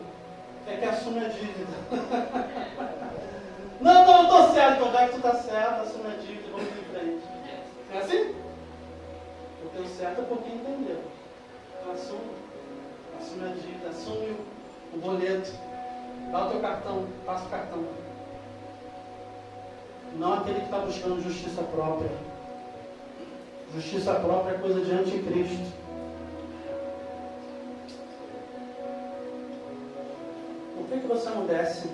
é que assume a dívida. Não, eu estou certo, já que tu está certo, assume a dívida e vamos em frente. É assim? Eu tenho certo é porque entendeu. Então, assume a dívida, assume o boleto, dá o teu cartão, passa o cartão. Não aquele que está buscando justiça própria. Justiça própria é coisa de anticristo. Por que você não desce?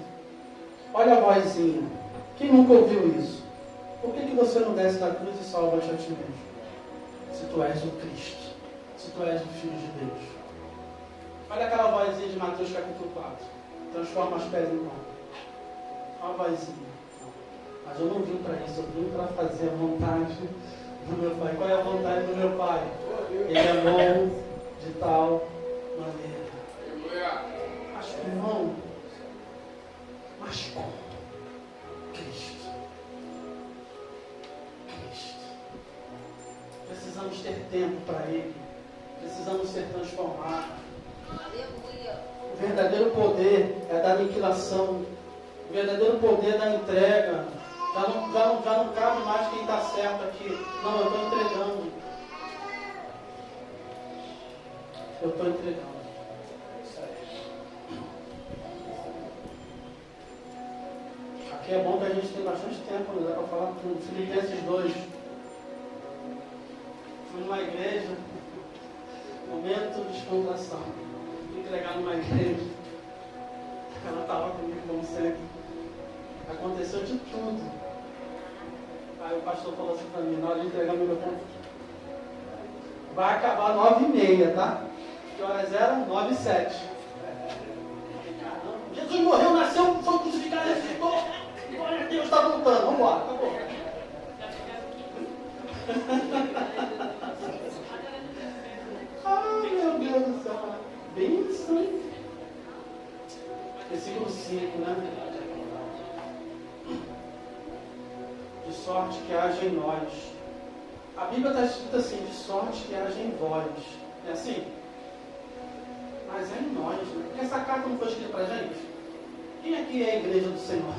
Olha a vozinha. Quem nunca ouviu isso? você não desce da cruz e salva-te a ti mesmo? Se tu és o Cristo, se tu és o Filho de Deus. Olha aquela vozinha de Mateus capítulo 4. Transforma as pedras em pão. Olha a vozinha. Mas eu não vim para isso, eu vim para fazer a vontade do meu Pai. Qual é a vontade do meu Pai? Ele é bom de tal maneira. Mas irmão, mas como? Cristo. Precisamos ter tempo para Ele. Precisamos ser transformados.
Aleluia.
O verdadeiro poder é da aniquilação. O verdadeiro poder é da entrega. Já não cabe mais quem está certo aqui. Não, eu estou entregando. Eu estou entregando. Aqui é bom que a gente tem bastante tempo, né? Dá para falar tudo. Filipenses 2. Fui numa igreja, momento de descontração. Fui entregar numa igreja. Ela estava comigo, como sempre. Aconteceu de tudo. Aí o pastor falou assim para mim, na hora de entregar o microfone, vai acabar 9h30, tá? Que horas eram? 9h07. Jesus morreu, nasceu, foi crucificado, ressuscitou. Glória a Deus, está voltando. Vamos embora, acabou. Ai, meu Deus do céu. Bem isso, hein? Versículo 5, né? De sorte que haja em nós. A Bíblia está escrita assim, de sorte que haja em vós. É assim? Mas é em nós, né? Porque essa carta não foi escrita para a gente? Quem aqui é a igreja do Senhor?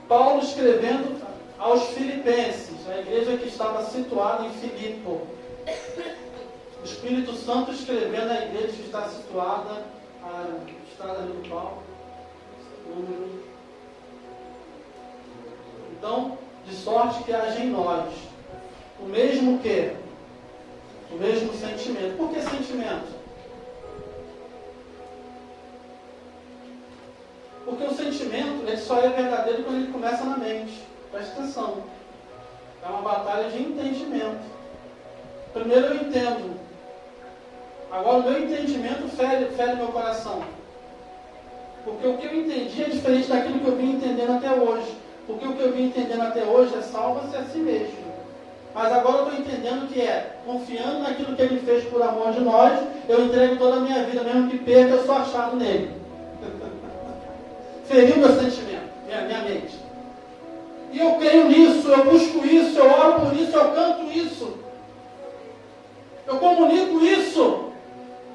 Paulo escrevendo aos Filipenses, a igreja que estava situada em Filipo. O Espírito Santo escrevendo a igreja que está situada na estrada do Paulo. Então, de sorte que haja em nós o mesmo que? O mesmo sentimento. Por que sentimento? Porque o sentimento, ele só é verdadeiro quando ele começa na mente. Presta atenção. É uma batalha de entendimento. Primeiro eu entendo. Agora o meu entendimento fere meu coração. Porque o que eu entendi é diferente daquilo que eu vim entendendo até hoje. Porque o que eu vim entendendo até hoje é salva-se a si mesmo. Mas agora eu estou entendendo que é, confiando naquilo que Ele fez por amor de nós, eu entrego toda a minha vida, mesmo que perca, eu sou achado nele. Feriu meu sentimento, minha mente. E eu creio nisso, eu busco isso, eu oro por isso, eu canto isso. Eu comunico isso,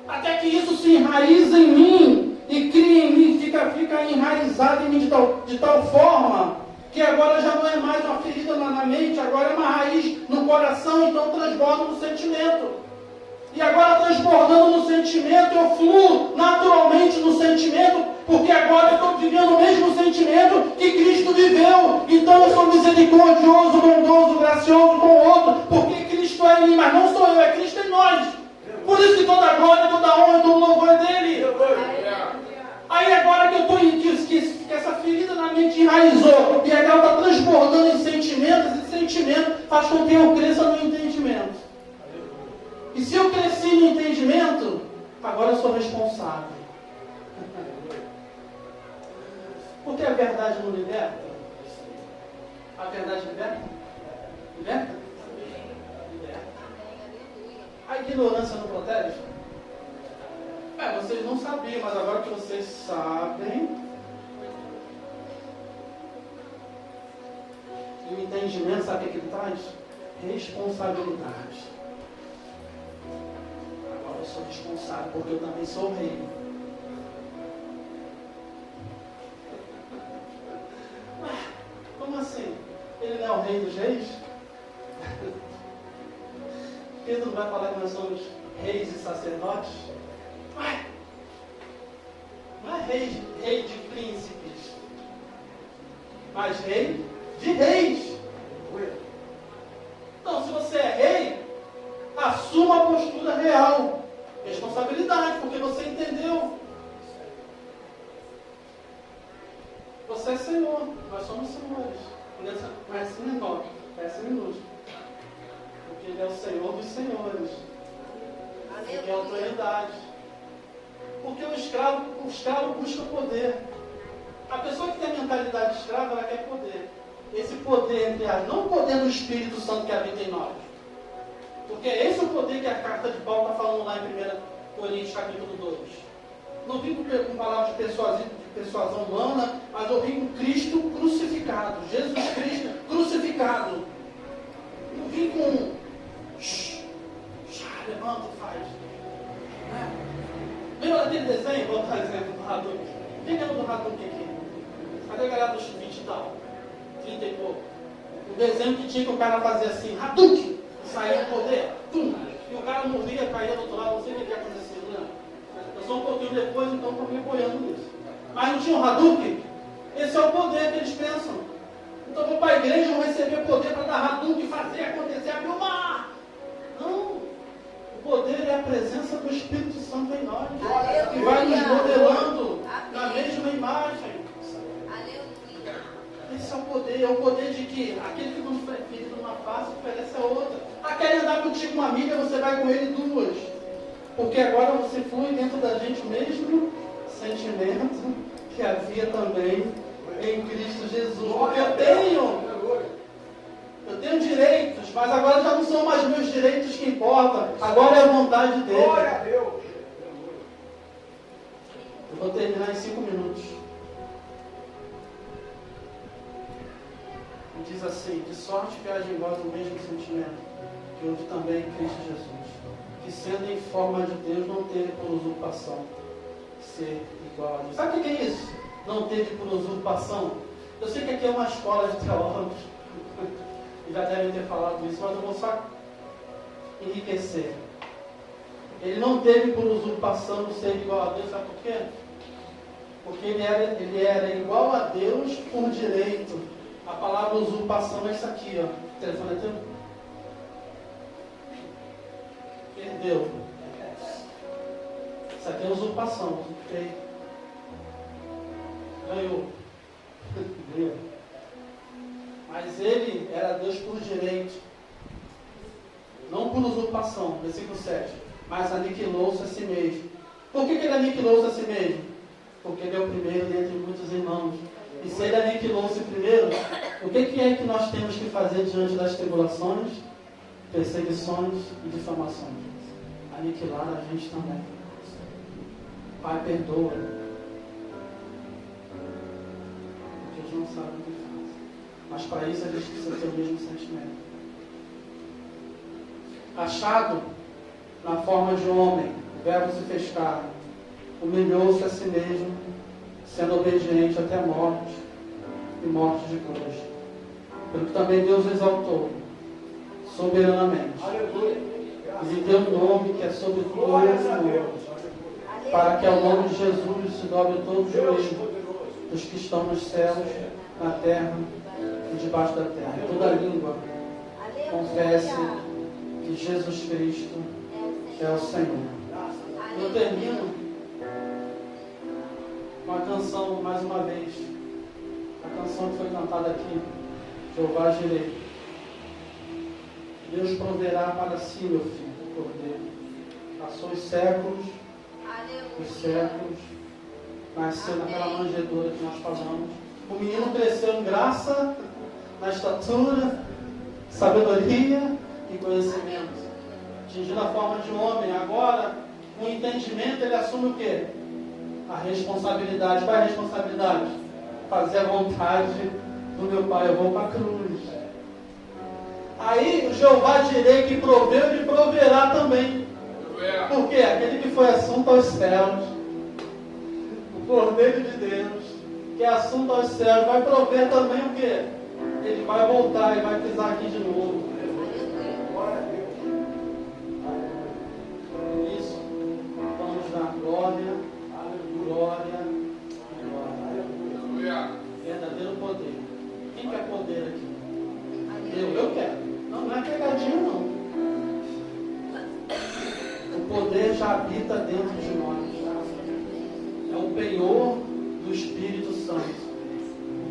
até que isso se enraiza em mim e cria em mim, fica enraizado em mim de tal forma que agora já não é mais uma ferida na mente, agora é uma raiz no coração, então transborda no sentimento. E agora transbordando no sentimento, eu fluo naturalmente no sentimento, porque agora eu estou vivendo o mesmo sentimento que Cristo viveu. Então eu sou misericordioso, bondoso, gracioso com o outro, porque Cristo é em mim, mas não sou eu, é Cristo em nós. Por isso que toda glória, toda honra, todo louvor é dele. Aí agora que eu estou que essa ferida na mente enraizou, e agora está transbordando em sentimentos, esse sentimento faz com que eu cresça no entendimento. E se eu cresci no entendimento, agora eu sou responsável. Porque a verdade não liberta? A verdade liberta? Liberta? Liberta. A ignorância não protege? Vocês não sabiam, mas agora que vocês sabem, e o entendimento, sabe o que ele traz? Responsabilidade. Agora eu sou responsável, porque eu também sou rei. Como assim? Ele não é o rei dos reis? Pedro vai falar que nós somos reis e sacerdotes? Não é rei de príncipes, mas rei de reis. Então, se você é rei, assuma a postura real, responsabilidade, porque você entendeu. Você é Senhor, nós somos senhores. Parece menor, parece minúsculo. Porque ele é o Senhor dos senhores. Ele é a autoridade. Porque o escravo busca poder. A pessoa que tem a mentalidade de escravo, ela quer poder. Esse poder, entre aspas, não o poder do Espírito Santo que habita em nós. Porque é esse o poder que a carta de Paulo está falando lá em 1 Coríntios capítulo 2. Não vim com palavras de persuasão humana, mas eu vim com Cristo crucificado. Jesus Cristo crucificado. Não vim com levanta e faz. Lembra daquele desenho? Vou dar exemplo do Hadouken. Quem lembra do Hadouken aqui? Cadê a galera dos 20 e tal? 30 e pouco. O desenho que tinha que o cara fazia assim, Hadouken, e saía o poder, tum, e o cara morria, caía do outro lado, não sei o que acontecia, né? Eu sou um pouquinho depois, então estou me apoiando nisso. Mas não tinha um Hadouken? Esse é o poder que eles pensam. Então eu vou para a igreja, eu vou receber poder para dar Hadouken, fazer acontecer, abrir o mar. Não. O poder é a presença do Espírito Santo em nós, que vai nos modelando na mesma imagem. Esse é o poder de que aquele que não foi ferido numa face oferece a outra. Quer andar contigo uma amiga, você vai com ele duas. Porque agora você flui dentro da gente o mesmo sentimento que havia também em Cristo Jesus. Porque eu tenho direitos, mas agora já não são mais meus direitos que importam. Agora é a vontade dele.
Glória a Deus.
Eu vou terminar em 5 minutos. Diz assim: de sorte que haja em vós o mesmo sentimento que houve também em Cristo Jesus, que sendo em forma de Deus não teve por usurpação ser igual a Deus. Sabe o que é isso? Não teve por usurpação? Eu sei que aqui é uma escola de teólogos e já devem ter falado isso, mas eu vou só enriquecer. Ele não teve por usurpação ser igual a Deus, sabe por quê? Porque ele era igual a Deus por direito. A palavra usurpação é isso aqui, ó. O telefone é teu? Perdeu. Isso aqui é usurpação. Ganhou. Ganhou. Mas ele era Deus por direito. Não por usurpação. Versículo 7. Mas aniquilou-se a si mesmo. Por que ele aniquilou-se a si mesmo? Porque ele é o primeiro dentre muitos irmãos. E se ele aniquilou-se primeiro, o que é que nós temos que fazer diante das tribulações, perseguições e difamações? Aniquilar a gente também. Pai, perdoa. Porque eles não sabem o que fazem. Mas para isso a gente precisa ter o mesmo sentimento. Achado na forma de homem, o verbo se fez carne, humilhou-se a si mesmo, sendo obediente até a morte, e morte de cruz. Pelo que também Deus o exaltou, soberanamente, e lhe deu um nome que é sobre todo nome, para que ao nome de Jesus se dobre todo o joelho dos que estão nos céus, na terra e debaixo da terra. E toda língua confesse que Jesus Cristo é o Senhor. Eu termino uma canção, mais uma vez, a canção que foi cantada aqui, Jeová Jireh. Deus proverá para si, meu filho, o cordeiro. Passou os séculos, nasceu naquela manjedoura que nós falamos. O menino cresceu em graça, na estatura, sabedoria e conhecimento, atingindo a forma de homem. Agora, com entendimento, ele assume o quê? A responsabilidade. Qual é a responsabilidade? Fazer a vontade do meu Pai. Eu vou para a cruz. Aí o Jeová Jireh que proveu, ele proverá também. Por quê? Aquele que foi assunto aos céus, o Cordeiro de Deus, que é assunto aos céus, vai prover também o quê? Ele vai voltar e vai pisar aqui de novo. Isso. Vamos dar glória, glória, glória. Verdadeiro poder. Quem quer poder aqui? Eu quero. Não é pegadinha, não. O poder já habita dentro de nós. É o penhor do Espírito Santo.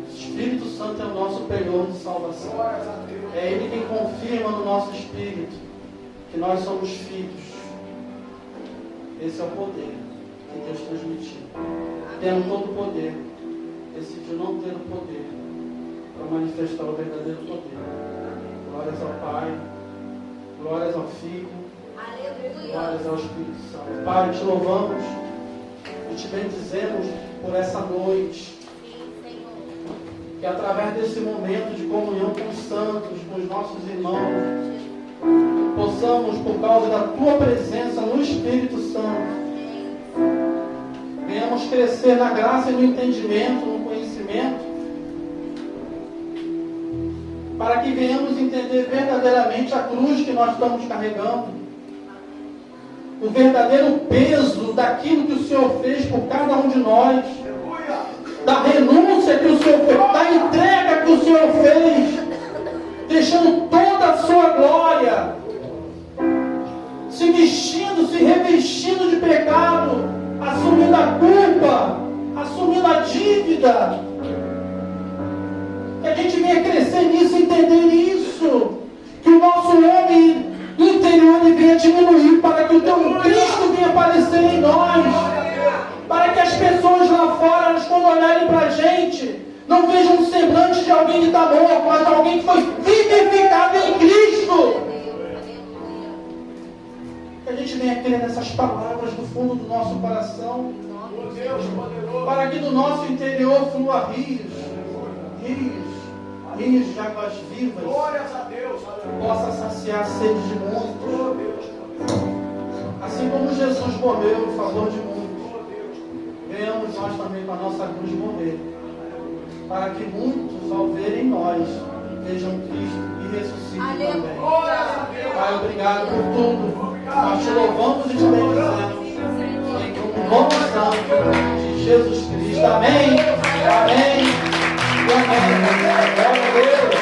O Espírito Santo Santo é o nosso penhor de salvação. É Ele quem confirma no nosso espírito que nós somos filhos. Esse é o poder que Deus transmitiu. Tendo todo o poder, decidiu não ter o poder para manifestar o verdadeiro poder. Glórias ao Pai, glórias ao Filho, glórias ao Espírito Santo. Pai, te louvamos e te bendizemos por essa noite. Que através desse momento de comunhão com os santos, com os nossos irmãos, possamos, por causa da Tua presença no Espírito Santo, venhamos crescer na graça e no entendimento, no conhecimento, para que venhamos entender verdadeiramente a cruz que nós estamos carregando, o verdadeiro peso daquilo que o Senhor fez por cada um de nós, da renúncia que o Senhor fez, da entrega que o Senhor fez, deixando toda a sua glória, se vestindo, se revestindo de pecado, assumindo a culpa, assumindo a dívida. Que a gente venha crescer nisso, entender isso, que o nosso homem interior venha diminuir, para que o Teu Cristo venha aparecer em nós, para que as pessoas lá fora, quando olharem para a gente, não vejam um semblante de alguém que está morto, mas de alguém que foi vivificado em Cristo. Que a gente venha crer nessas palavras do fundo do nosso coração, para que do nosso interior flua rios de águas vivas, possa saciar a sede de muitos. Assim como Jesus morreu em favor de muitos, venhamos nós também com a nossa cruz morrer, para que muitos, ao verem nós, vejam Cristo e ressuscitem também. Pai, obrigado por tudo. Nós te louvamos e te bendizemos em nome santo de Jesus Cristo. Amém. Amém. E amém. Glória a Deus.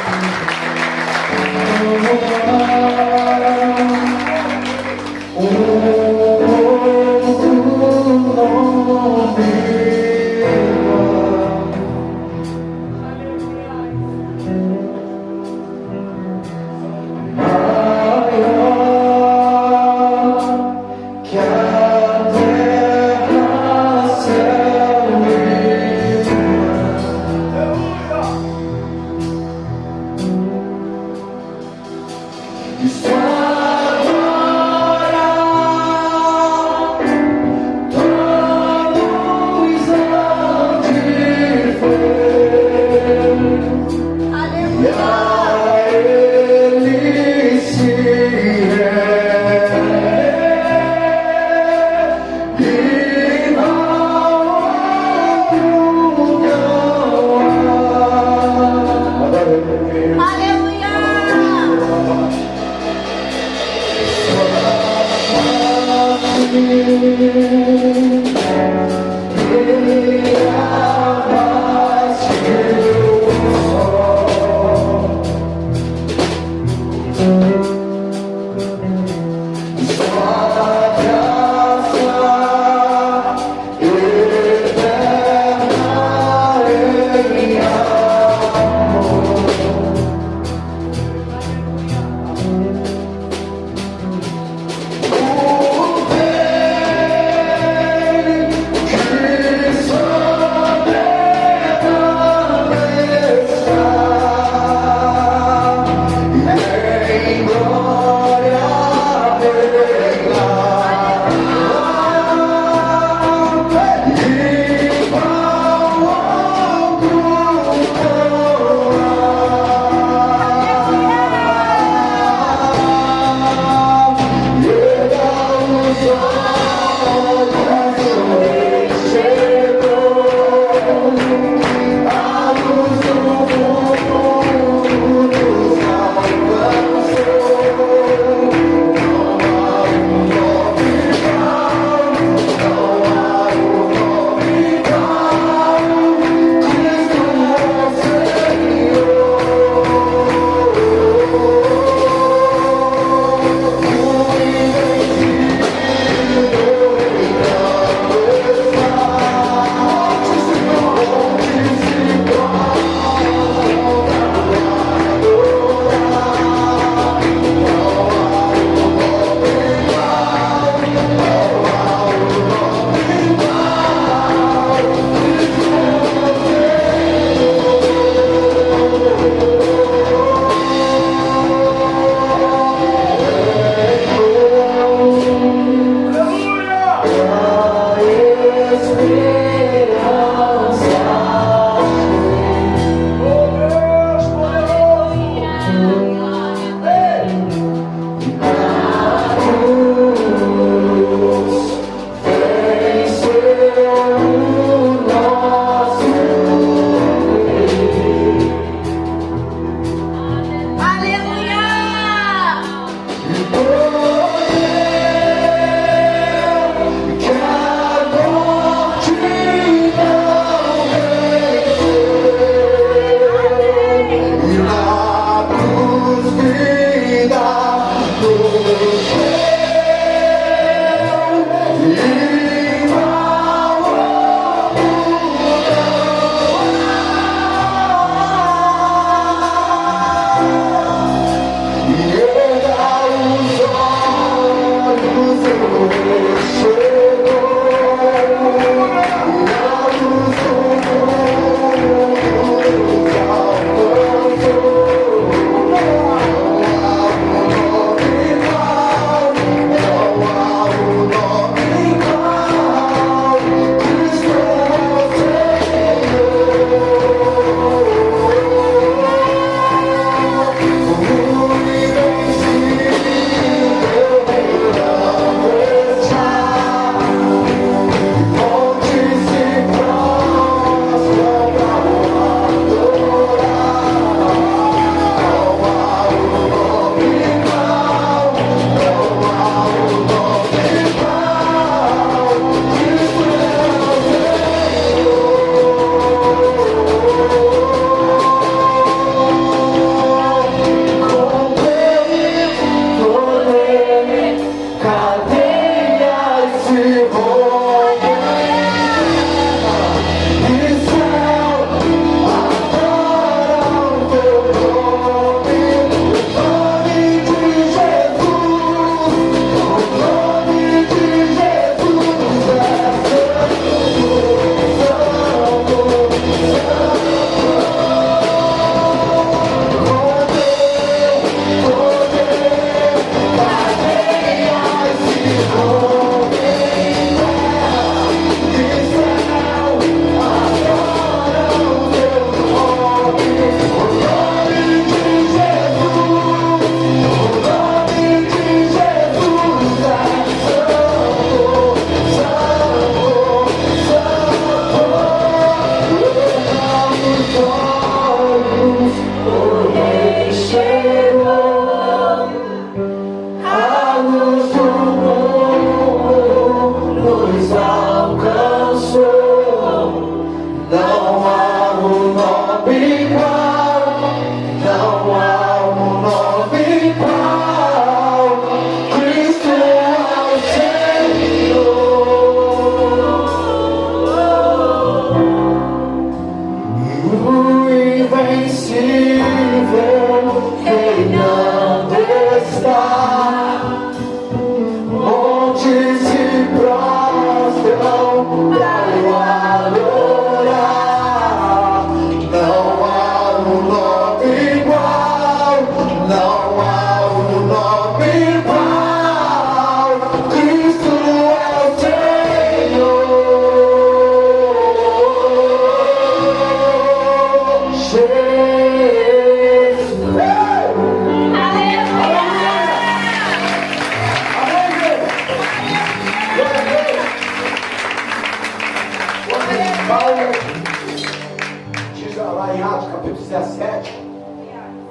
Diz lá em Atos capítulo 17,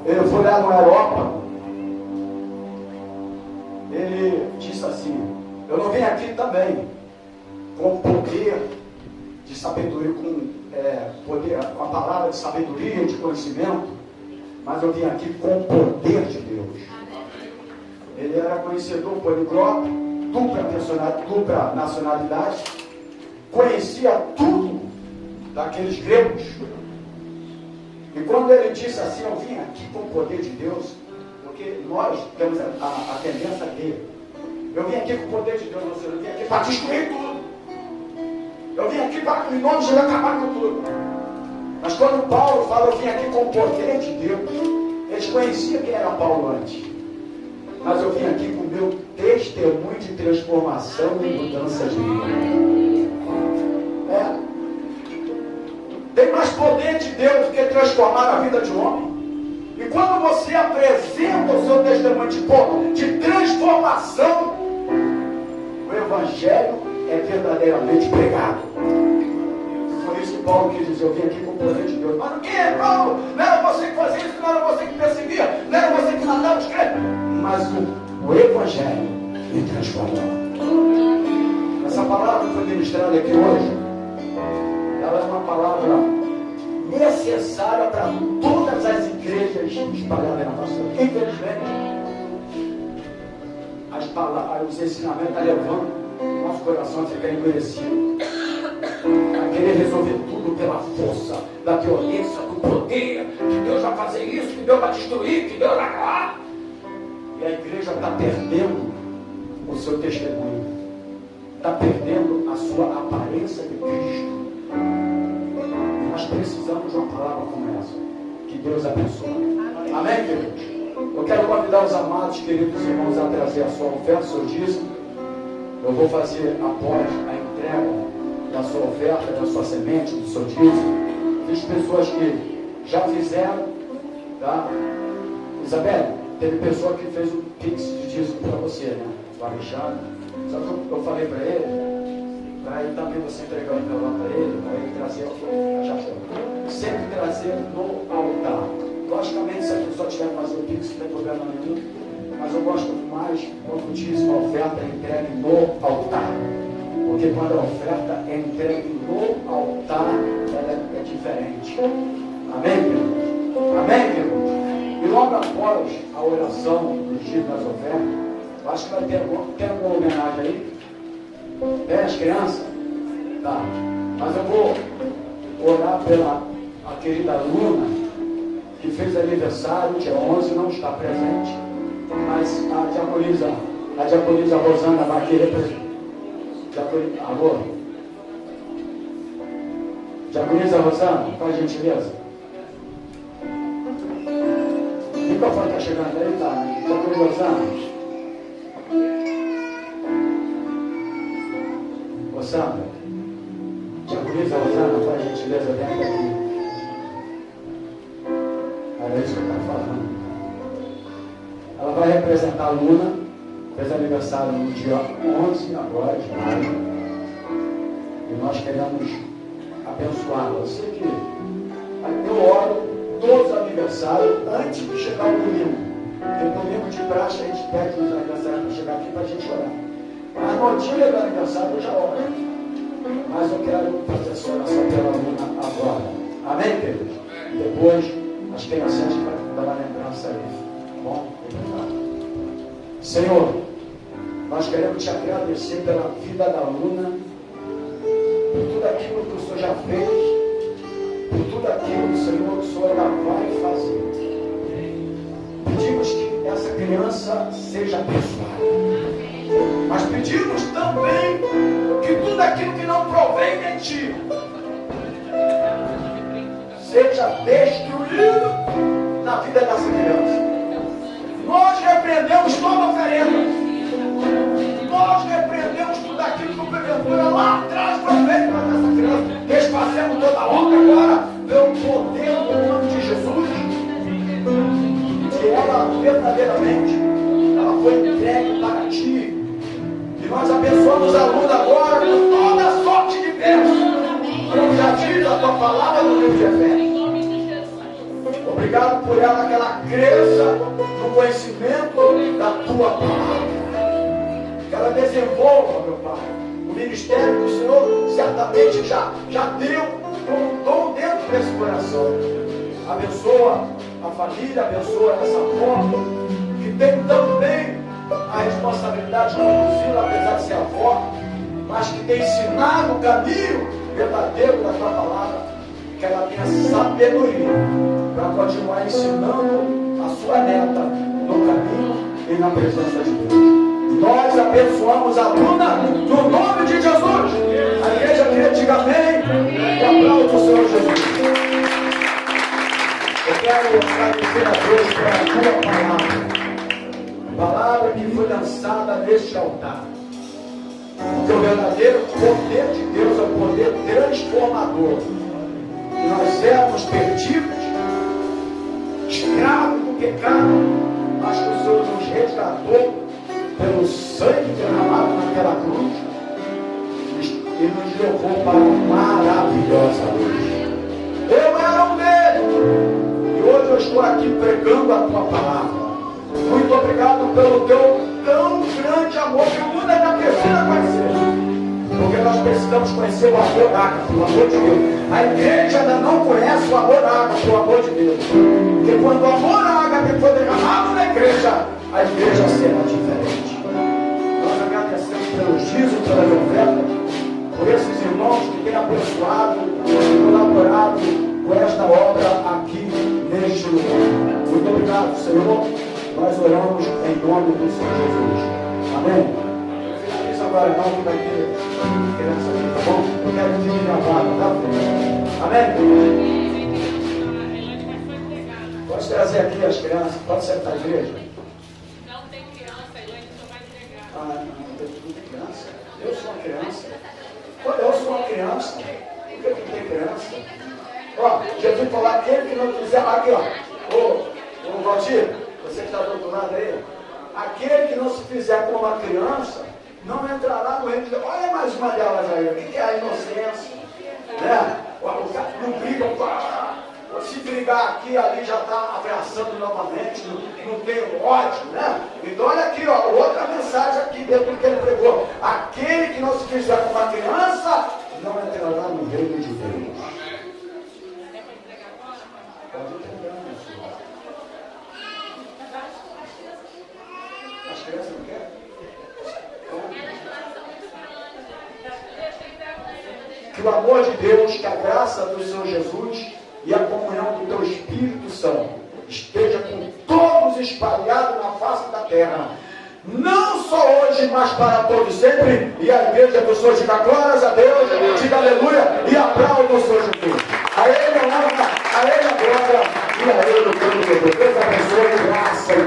ele foi lá no Europa, ele disse assim: eu não vim aqui também com poder de sabedoria, com a palavra de sabedoria, de conhecimento, mas eu vim aqui com o poder de Deus. Ele era conhecedor poliglota, dupla nacionalidade, conhecia tudo daqueles gregos. E quando ele disse assim: eu vim aqui com o poder de Deus, porque nós temos a tendência dele. Eu vim aqui com o poder de Deus, eu vim aqui para destruir tudo. Eu vim aqui para, em nome de Jesus, acabar com tudo. Mas quando Paulo fala, eu vim aqui com o poder de Deus, eles conheciam quem era Paulo antes. Mas eu vim aqui com o meu testemunho de transformação e mudança de vida. Tem mais poder de Deus do que transformar a vida de um homem. E quando você apresenta o seu testemunho de transformação, o Evangelho é verdadeiramente pregado. Por isso que Paulo quis dizer: eu vim aqui com o poder de Deus. Mas o que é, Paulo? Não era você que fazia isso, não era você que perseguia, não era você que matava os crentes. Mas o Evangelho me transformou. Essa palavra que foi ministrada aqui hoje, ela é uma palavra necessária para todas as igrejas espalhadas na nossa vida. Infelizmente, os ensinamentos estão levando nosso coração a ficar endurecido, a querer resolver tudo pela força da violência, do poder, que Deus vai fazer isso, que Deus vai destruir, que Deus vai acabar. E a igreja está perdendo o seu testemunho, está perdendo a sua aparência de Cristo. E nós precisamos de uma palavra como essa. Que Deus abençoe. Amém, queridos? Eu quero convidar os amados, queridos irmãos, a trazer a sua oferta, o seu dízimo. Eu vou fazer após a entrega da sua oferta, da sua semente, do seu dízimo. Tem pessoas que já fizeram, tá? Isabel, teve pessoa que fez um pix de dízimo para você, né? O Alexandre. Só que eu falei para ele, para ele também você entregar o envelope para ele trazer, já foi. Sempre trazer no altar. Logicamente, se a pessoa tiver que fazer o pix, não tem problema nenhum. Mas eu gosto mais quando diz a oferta é entregue no altar. Porque quando a oferta é entregue no altar, ela é diferente. Amém, queridos? Amém, queridos? E logo após a oração dos dias das ofertas, eu acho que vai ter alguma homenagem aí. Tem as crianças? Tá. Mas eu vou orar pela a querida Luna, que fez aniversário, dia 11, não está presente. Mas a diaconisa Rosana vai querer representar. Alô? Diaconisa Rosana, faz gentileza. O microfone está chegando aí, tá? Diaconisa Rosana. Rosana. Diaconisa Rosana, faz gentileza, vem aqui. Era isso que eu estava falando. Ela vai representar a Luna, fez aniversário no dia 11 agora de maio. E nós queremos abençoá-la. Eu sei que eu oro todos os aniversários antes de chegar o domingo. Porque domingo de praxe a gente pede os aniversários para chegar aqui para a gente orar. Mas no dia do aniversário eu já oro. Mas eu quero fazer essa oração pela Luna agora. Amém, queridos? Depois as crianças que vai dar uma lembrança aí. Bom, Senhor, nós queremos te agradecer pela vida da Luna, por tudo aquilo que o Senhor já fez, por tudo aquilo, Senhor, que o Senhor ainda vai fazer. Pedimos que essa criança seja abençoada, mas pedimos também que tudo aquilo que não provém de ti seja destruído na vida dessa criança. Nós repreendemos toda oferenda. Nós repreendemos tudo aquilo que o porventura lá atrás foi feito para essa criança. Desfazemos toda a obra agora pelo poder do nome de Jesus. Que ela verdadeiramente ela foi entregue para ti. E nós abençoamos a Luna agora com toda sorte de bênção. Como já diz obrigado por ela, que ela cresça no conhecimento da tua palavra. Que ela desenvolva, meu Pai, o ministério que o Senhor certamente já deu como dom dentro desse coração. Abençoa a família, abençoa essa avó, que tem também a responsabilidade de conduzi-la, apesar de ser avó, mas que tem ensinado o caminho verdadeiro da tua palavra, que ela tenha sabedoria para continuar ensinando a sua neta no caminho e na presença de Deus. Nós abençoamos a Luna no nome de Jesus. A igreja queria diga amém e aplauda o Senhor Jesus. Eu quero agradecer a Deus pela tua palavra que foi lançada neste altar. Porque o verdadeiro poder de Deus é o poder transformador. E nós éramos perdidos, escravos do pecado, mas que o Senhor nos resgatou pelo sangue derramado naquela cruz e nos levou para uma maravilhosa luz. Eu era um deles. E hoje eu estou aqui pregando a tua palavra. Muito obrigado pelo teu tão grande amor que o mundo ainda precisa conhecer. Porque nós precisamos conhecer o amor ágape, o amor de Deus. A igreja ainda não conhece o amor ágape, o amor de Deus. Porque quando o amor ágape for derramado na igreja, a igreja será diferente. Nós agradecemos pelos dízimos, pelas ofertas, por esses irmãos que têm abençoado e colaborado com esta obra aqui neste lugar. Muito obrigado, Senhor. Nós oramos em nome do Senhor Jesus. Amém? Não finaliza agora não, que vai ter criança aqui, tá bom? Eu quero que fique gravado, tá? Amém? Pode trazer aqui as crianças, pode sentar na igreja.
Não tem criança, Elaine só vai entregar.
Ah, não tem criança. Eu sou uma criança. Eu sou uma criança. Por que tem criança? Ó, Jesus falou, aquele que não quiser, aqui ó, ô Valdir, você que está do outro lado aí, aquele que não se fizer como uma criança, não entrará no reino de Deus. Olha mais uma delas aí, o que é a inocência? Né? O cara não briga, se brigar aqui, ali já está abraçando novamente, não tem ódio, né? Então olha aqui, ó, outra mensagem aqui dentro do que ele pregou. Aquele que não se fizer como uma criança, não entrará no reino de Deus. Pode entregar, meu senhor. As crianças não querem? Que o amor de Deus, que a graça do Senhor Jesus e a comunhão do teu Espírito Santo esteja com todos espalhados na face da terra, não só hoje, mas para todos sempre. E a igreja do Senhor diga glórias a Deus, diga aleluia e aplauda o Senhor Jesus. A Ele a honra, a Ele a glória e a Ele o todo. Deus abençoe, graça e